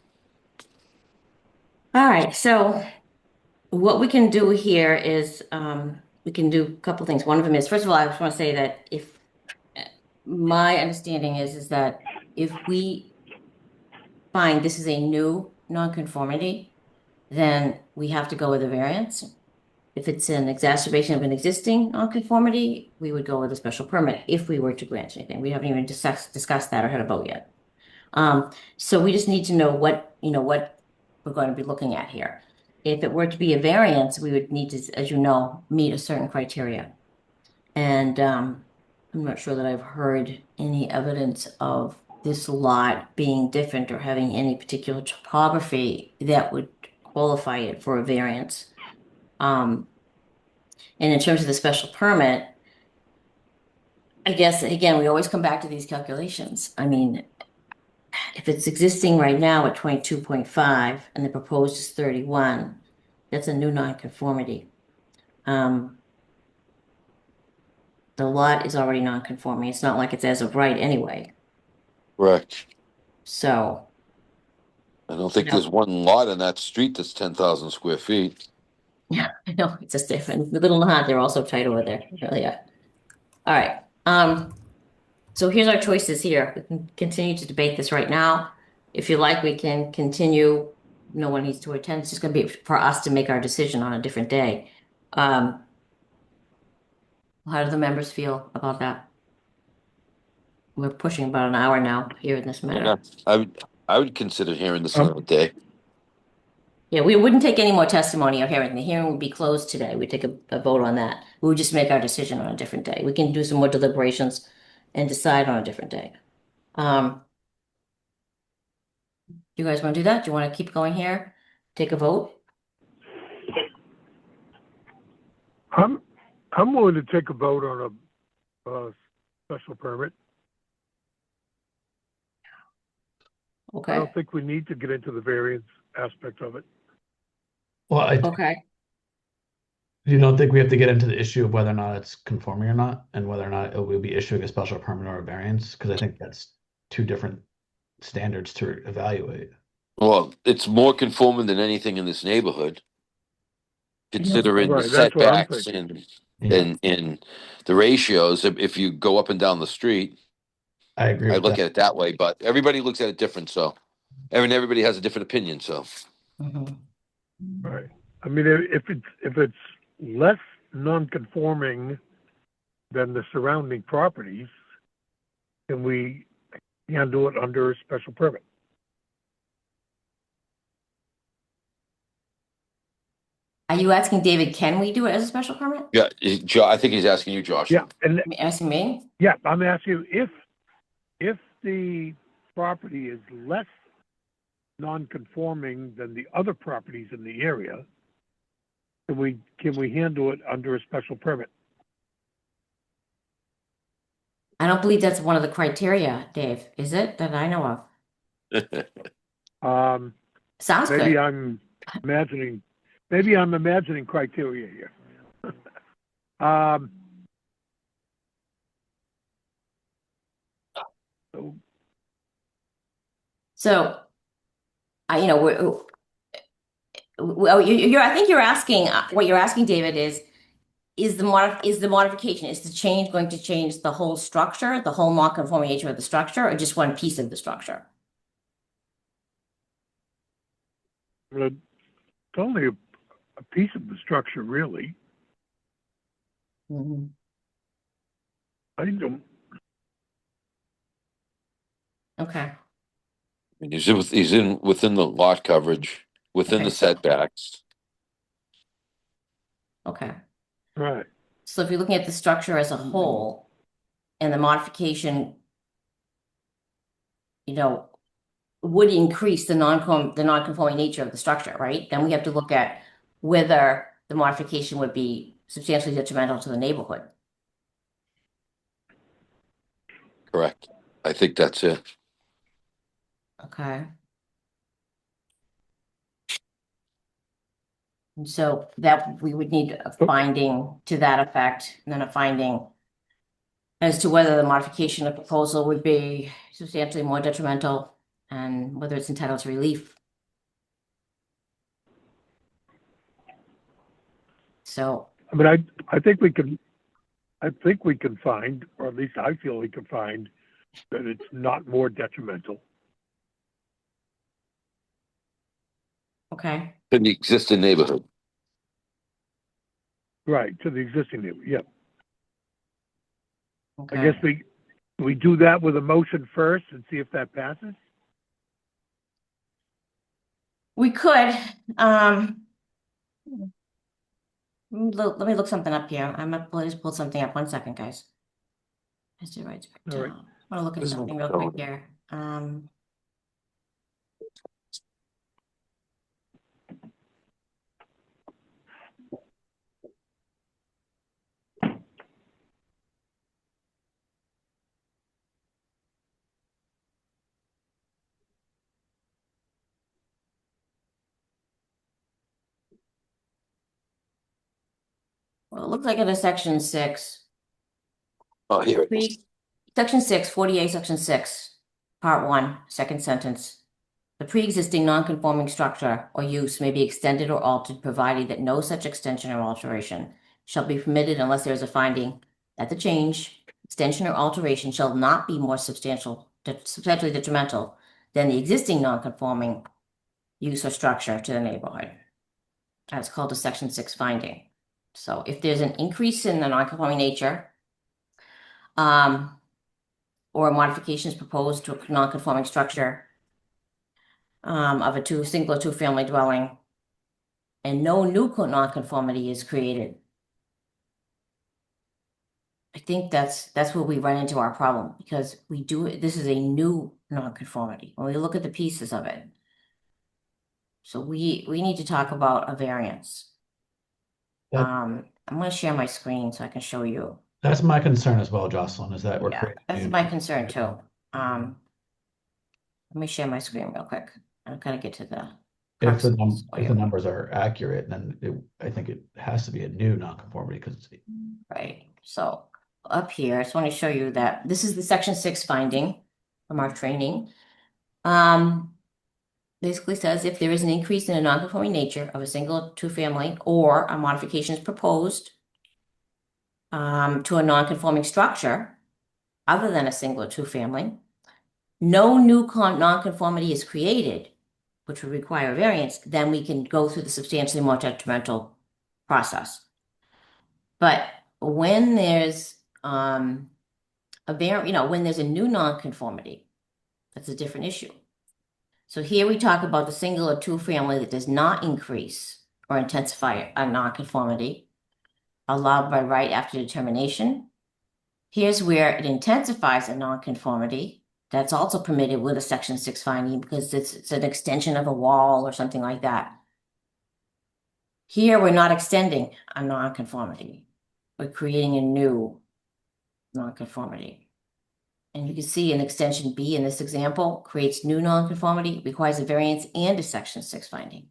[SPEAKER 1] All right, so what we can do here is we can do a couple things. One of them is, first of all, I just want to say that if my understanding is that if we find this is a new nonconformity, then we have to go with a variance. If it's an exacerbation of an existing nonconformity, we would go with a special permit if we were to grant anything. We haven't even discussed that or had a vote yet. So we just need to know what we're going to be looking at here. If it were to be a variance, we would need to, as you know, meet a certain criteria. And I'm not sure that I've heard any evidence of this lot being different or having any particular topography that would qualify it for a variance. And in terms of the special permit, I guess, again, we always come back to these calculations. I mean, if it's existing right now at 22.5 and the proposed is 31, that's a new nonconformity. Um, the lot is already nonconforming. It's not like it's as of right anyway.
[SPEAKER 6] Correct.
[SPEAKER 1] So,
[SPEAKER 6] I don't
[SPEAKER 1] you
[SPEAKER 6] think
[SPEAKER 1] know,
[SPEAKER 6] there's one lot in that street that's 10,000 square feet.
[SPEAKER 1] yeah, I know it's just different. The Little Nahant, they're also tight over there. They really are. All right. So here's our choices here. We can continue to debate this right now. If you like, we can continue. No one needs to attend. It's just going to be for us to make our decision on a different day. Um, how do the members feel about that? We're pushing about an hour now here in this
[SPEAKER 6] Yeah,
[SPEAKER 1] matter.
[SPEAKER 6] I would consider hearing this
[SPEAKER 5] Um,
[SPEAKER 6] another day.
[SPEAKER 1] Yeah, we wouldn't take any more testimony or hearing. The hearing would be closed today. We'd take a vote on that. We would just make our decision on a different day. We can do some more deliberations and decide on a different day. You guys want to do that? Do you want to keep going here? Take a vote?
[SPEAKER 5] I'm, I'm willing to take a vote on a special permit. I
[SPEAKER 1] Okay.
[SPEAKER 5] don't think we need to get into the variance aspect of it.
[SPEAKER 4] Well,
[SPEAKER 1] Okay.
[SPEAKER 4] you don't think we have to get into the issue of whether or not it's conforming or not, and whether or not it will be issuing a special permit or a variance? Because I think that's two different standards to evaluate.
[SPEAKER 6] Well, it's more conforming than anything in this neighborhood, considering the
[SPEAKER 5] Right, that's what I'm
[SPEAKER 6] setbacks
[SPEAKER 5] thinking.
[SPEAKER 4] Yeah,
[SPEAKER 6] and the ratios. If you go up and down the street,
[SPEAKER 4] I agree
[SPEAKER 6] I
[SPEAKER 4] with
[SPEAKER 6] look
[SPEAKER 4] that.
[SPEAKER 6] at it that way. But everybody looks at it different. So, everybody has a different opinion. So,
[SPEAKER 1] Mhm.
[SPEAKER 5] Right. I mean, if it's less non-conforming than the surrounding properties, then we can do it under a special permit.
[SPEAKER 1] Are you asking David, can we do it as a special permit?
[SPEAKER 6] yeah, I think he's asking you, Josh.
[SPEAKER 5] Yeah, and
[SPEAKER 1] Asking me?
[SPEAKER 5] yeah, I'm asking you if the property is less non-conforming than the other properties in the area, can we handle it under a special permit?
[SPEAKER 1] I don't believe that's one of the criteria, Dave, is it, that I know of?
[SPEAKER 5] Um,
[SPEAKER 1] Sounds
[SPEAKER 5] Maybe
[SPEAKER 1] good.
[SPEAKER 5] I'm imagining, maybe I'm imagining criteria here. Um, so
[SPEAKER 1] So, you know, I think you're asking, what you're asking, David, is the modification, is the change going to change the whole structure, the whole non-conforming nature of the structure, or just one piece of the structure?
[SPEAKER 5] it's only a piece of the structure, really.
[SPEAKER 1] Mhm.
[SPEAKER 5] I don't,
[SPEAKER 1] Okay.
[SPEAKER 6] He's in within the lot coverage, within
[SPEAKER 1] Okay.
[SPEAKER 6] the setbacks.
[SPEAKER 1] Okay.
[SPEAKER 5] right.
[SPEAKER 1] So if you're looking at the structure as a whole and the modification, you know, would increase the non-conforming nature of the structure, right? Then we have to look at whether the modification would be substantially detrimental to the neighborhood.
[SPEAKER 6] Correct. I think that's it.
[SPEAKER 1] Okay. And so that we would need a finding to that effect, and then a finding as to whether the modification of proposal would be substantially more detrimental and whether it's entitled to relief. So,
[SPEAKER 5] I mean, I think we can find, or at least I feel we can find, that it's not more detrimental.
[SPEAKER 1] okay.
[SPEAKER 6] In the existing neighborhood.
[SPEAKER 5] Right, to the existing neighborhood, yeah. I
[SPEAKER 1] Okay.
[SPEAKER 5] guess we do that with a motion first and see if that passes?
[SPEAKER 1] We could, let me look something up here. Just pull something up. 1 second, guys. Has the rights
[SPEAKER 5] All right.
[SPEAKER 1] I want to look at something real quick here. Well, it looks like it is section 6.
[SPEAKER 6] Oh, here it is.
[SPEAKER 1] Section 6, 48, section 6, part 1, second sentence. The pre-existing non-conforming structure or use may be extended or altered, provided that no such extension or alteration shall be permitted unless there is a finding that the change, extension, or alteration shall not be more substantially detrimental than the existing non-conforming use or structure to the neighborhood. That's called a section 6 finding. So if there's an increase in the non-conforming nature, or a modification is proposed to a non-conforming structure of a single or two-family dwelling, and no new non-conformity is created, I think that's where we run into our problem, because this is a new non-conformity when we look at the pieces of it. So we need to talk about a variance.
[SPEAKER 4] That,
[SPEAKER 1] I'm going to share my screen so I can show you.
[SPEAKER 4] that's my concern as well, Jocelyn, is that we're
[SPEAKER 1] Yeah,
[SPEAKER 4] creating
[SPEAKER 1] that's
[SPEAKER 4] new.
[SPEAKER 1] my concern too. Let me share my screen real quick. I'm gonna get to the
[SPEAKER 4] If
[SPEAKER 1] crux
[SPEAKER 4] the
[SPEAKER 1] of this for
[SPEAKER 4] if the
[SPEAKER 1] you.
[SPEAKER 4] numbers are accurate, then I think it has to be a new nonconformity because
[SPEAKER 1] Right, so up here, I just want to show you that this is the section 6 finding from our training. Basically says if there is an increase in a non-conforming nature of a single two-family or a modification is proposed to a non-conforming structure other than a single or two-family, no new non-conformity is created, which would require a variance, then we can go through the substantially more detrimental process. But when there's when there's a new nonconformity, that's a different issue. So here we talk about the single or two family that does not increase or intensify a nonconformity allowed by right after determination. Here's where it intensifies a nonconformity. That's also permitted with a section 6 finding because it's an extension of a wall or something like that. Here, we're not extending a nonconformity. We're creating a new nonconformity. And you can see in extension B in this example, creates new nonconformity, requires a variance and a section 6 finding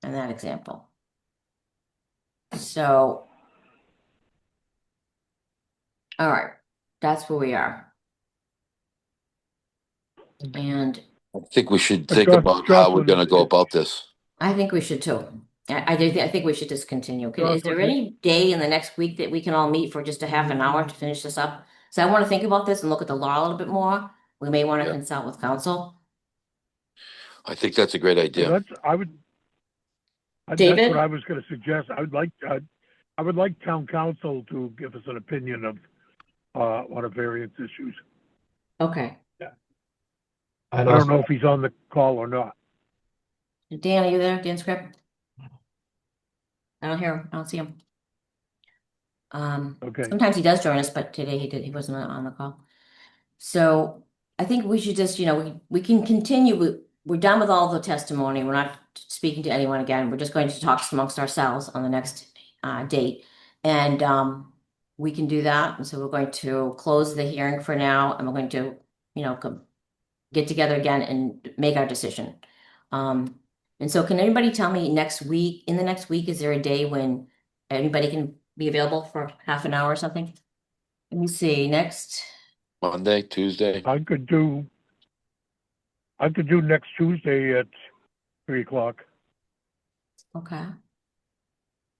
[SPEAKER 1] in that example. So, all right, that's where we are. And
[SPEAKER 6] I think we should
[SPEAKER 5] But
[SPEAKER 6] think about how we're
[SPEAKER 5] Jocelyn,
[SPEAKER 6] going to go about this.
[SPEAKER 1] I think we should too. I think we should just continue. Is there
[SPEAKER 5] Jocelyn,
[SPEAKER 1] any day in the next week that we can all meet for just a half an hour to finish this up? So I want to think about this and look at the law a little bit more. We may want to
[SPEAKER 6] Yeah.
[SPEAKER 1] consult with counsel.
[SPEAKER 6] I think that's a great idea.
[SPEAKER 5] that's what I
[SPEAKER 1] David?
[SPEAKER 5] was going to suggest. I would like town council to give us an opinion of on a variance issues.
[SPEAKER 1] Okay.
[SPEAKER 5] I don't know if he's on the call or not.
[SPEAKER 1] Dan, are you there? Dan Script? I don't hear him. I don't see him.
[SPEAKER 5] Okay.
[SPEAKER 1] Sometimes he does join us, but today he wasn't on the call. So I think we should just, we can continue. We're done with all the testimony. We're not speaking to anyone again. We're just going to talk amongst ourselves on the next date. And we can do that. And so we're going to close the hearing for now, and we're going to, get together again and make our decision. And so can anybody tell me in the next week, is there a day when anybody can be available for half an hour or something? Let me see, next.
[SPEAKER 6] Monday, Tuesday.
[SPEAKER 5] I could do next Tuesday at 3:00.
[SPEAKER 1] Okay.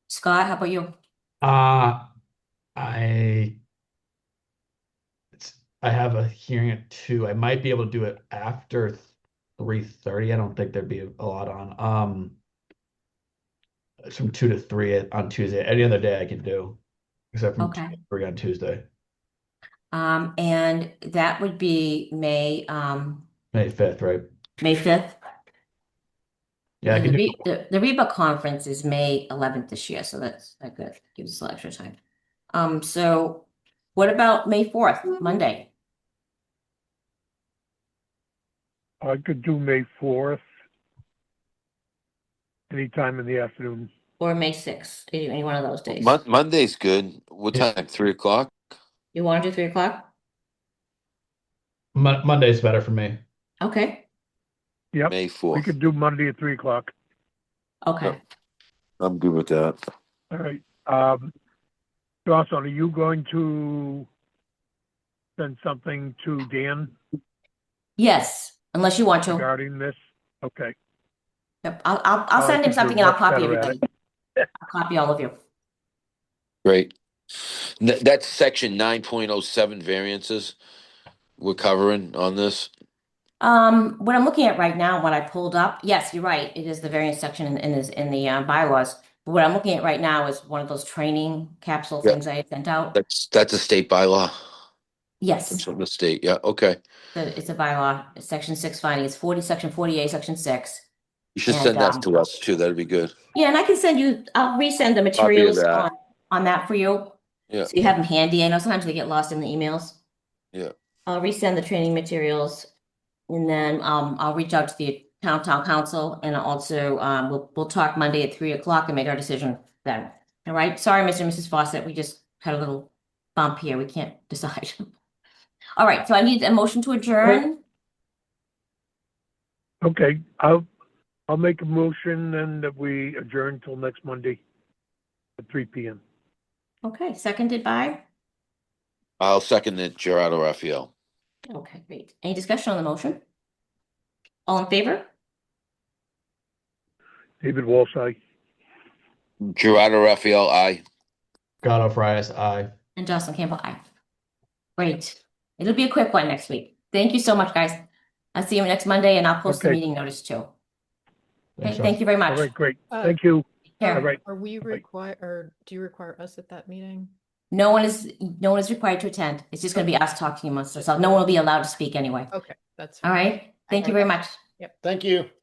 [SPEAKER 1] Scott, how about you?
[SPEAKER 4] I have a hearing at 2. I might be able to do it after 3:30. I don't think there'd be a lot on. It's from 2 to 3 on Tuesday. Any other day I can do, except from 2
[SPEAKER 1] Okay.
[SPEAKER 4] to 3 on Tuesday.
[SPEAKER 1] And that would be May
[SPEAKER 4] 5th, right?
[SPEAKER 1] May 5th.
[SPEAKER 4] Yeah, I
[SPEAKER 1] And
[SPEAKER 4] can do.
[SPEAKER 1] the REBA conference is May 11th this year, so that's good. Gives us a little extra time. So what about May 4th, Monday?
[SPEAKER 5] I could do May 4th, anytime in the afternoon.
[SPEAKER 1] Or May 6th, any one of those days?
[SPEAKER 6] Monday's good. What
[SPEAKER 4] Yeah.
[SPEAKER 6] time? 3:00?
[SPEAKER 1] You want to do 3 o'clock?
[SPEAKER 4] Monday's better for me.
[SPEAKER 1] Okay.
[SPEAKER 5] Yep.
[SPEAKER 6] May
[SPEAKER 5] We
[SPEAKER 6] 4th.
[SPEAKER 5] could do Monday at 3:00.
[SPEAKER 1] Okay.
[SPEAKER 6] I'm good with that.
[SPEAKER 5] All right. Jocelyn, are you going to send something to Dan
[SPEAKER 1] Yes, unless you want to.
[SPEAKER 5] regarding this? Okay.
[SPEAKER 1] Yep. I'll send him
[SPEAKER 5] I think
[SPEAKER 1] something
[SPEAKER 5] you're
[SPEAKER 1] and I'll
[SPEAKER 5] much
[SPEAKER 1] copy
[SPEAKER 5] better at
[SPEAKER 1] everybody. I'll copy all of you.
[SPEAKER 6] Great. That's section 9.07 variances we're covering on this.
[SPEAKER 1] What I'm looking at right now, what I pulled up, yes, you're right. It is the variance section in the bylaws. But what I'm looking at right now is one of those training capsule
[SPEAKER 6] Yeah.
[SPEAKER 1] things I had sent out.
[SPEAKER 6] That's a state bylaw.
[SPEAKER 1] Yes,
[SPEAKER 6] That's from the state. Yeah. Okay.
[SPEAKER 1] it's a bylaw. It's section 6 finding. It's section 48, section 6.
[SPEAKER 6] You should
[SPEAKER 1] And,
[SPEAKER 6] send that to us too. That'd be good.
[SPEAKER 1] Yeah, and I can send you, I'll resend the
[SPEAKER 6] Copy of
[SPEAKER 1] materials
[SPEAKER 6] that.
[SPEAKER 1] on that for you.
[SPEAKER 6] Yeah.
[SPEAKER 1] So you have them handy. I know sometimes they get lost in the emails.
[SPEAKER 6] Yeah.
[SPEAKER 1] I'll resend the training materials, and then I'll reach out to the town council, and also we'll talk Monday at 3 o'clock and make our decision then. All right. Sorry, Mr. and Mrs. Fawcett, we just had a little bump here. We can't decide. All right. So I need a motion to adjourn.
[SPEAKER 5] Okay. I'll make a motion and that we adjourn till next Monday at 3 p.m.
[SPEAKER 1] Okay. Seconded by.
[SPEAKER 6] I'll second it, Gerardo Raphael.
[SPEAKER 1] Okay, great. Any discussion on the motion? All in favor?
[SPEAKER 5] David Walsh,
[SPEAKER 6] Gerardo Raphael, aye.
[SPEAKER 4] Gato Frias, aye.
[SPEAKER 1] And Jocelyn Campbell, aye. Great. It'll be a quick one next week. Thank you so much, guys. I'll see you next Monday, and I'll post the
[SPEAKER 5] Okay.
[SPEAKER 1] meeting notice too. Okay,
[SPEAKER 4] Thanks,
[SPEAKER 1] thank you very
[SPEAKER 5] All
[SPEAKER 1] much.
[SPEAKER 5] right, great.
[SPEAKER 9] Uh,
[SPEAKER 5] Thank you.
[SPEAKER 1] Care.
[SPEAKER 5] All right.
[SPEAKER 9] Are we
[SPEAKER 5] Bye-bye.
[SPEAKER 9] require, or do you require us at that meeting?
[SPEAKER 1] No one is required to attend. It's just going to be us talking amongst ourselves. No one will be allowed to speak anyway.
[SPEAKER 9] Okay, that's
[SPEAKER 1] All
[SPEAKER 9] fine.
[SPEAKER 1] right. Thank you very much.
[SPEAKER 8] Thank you.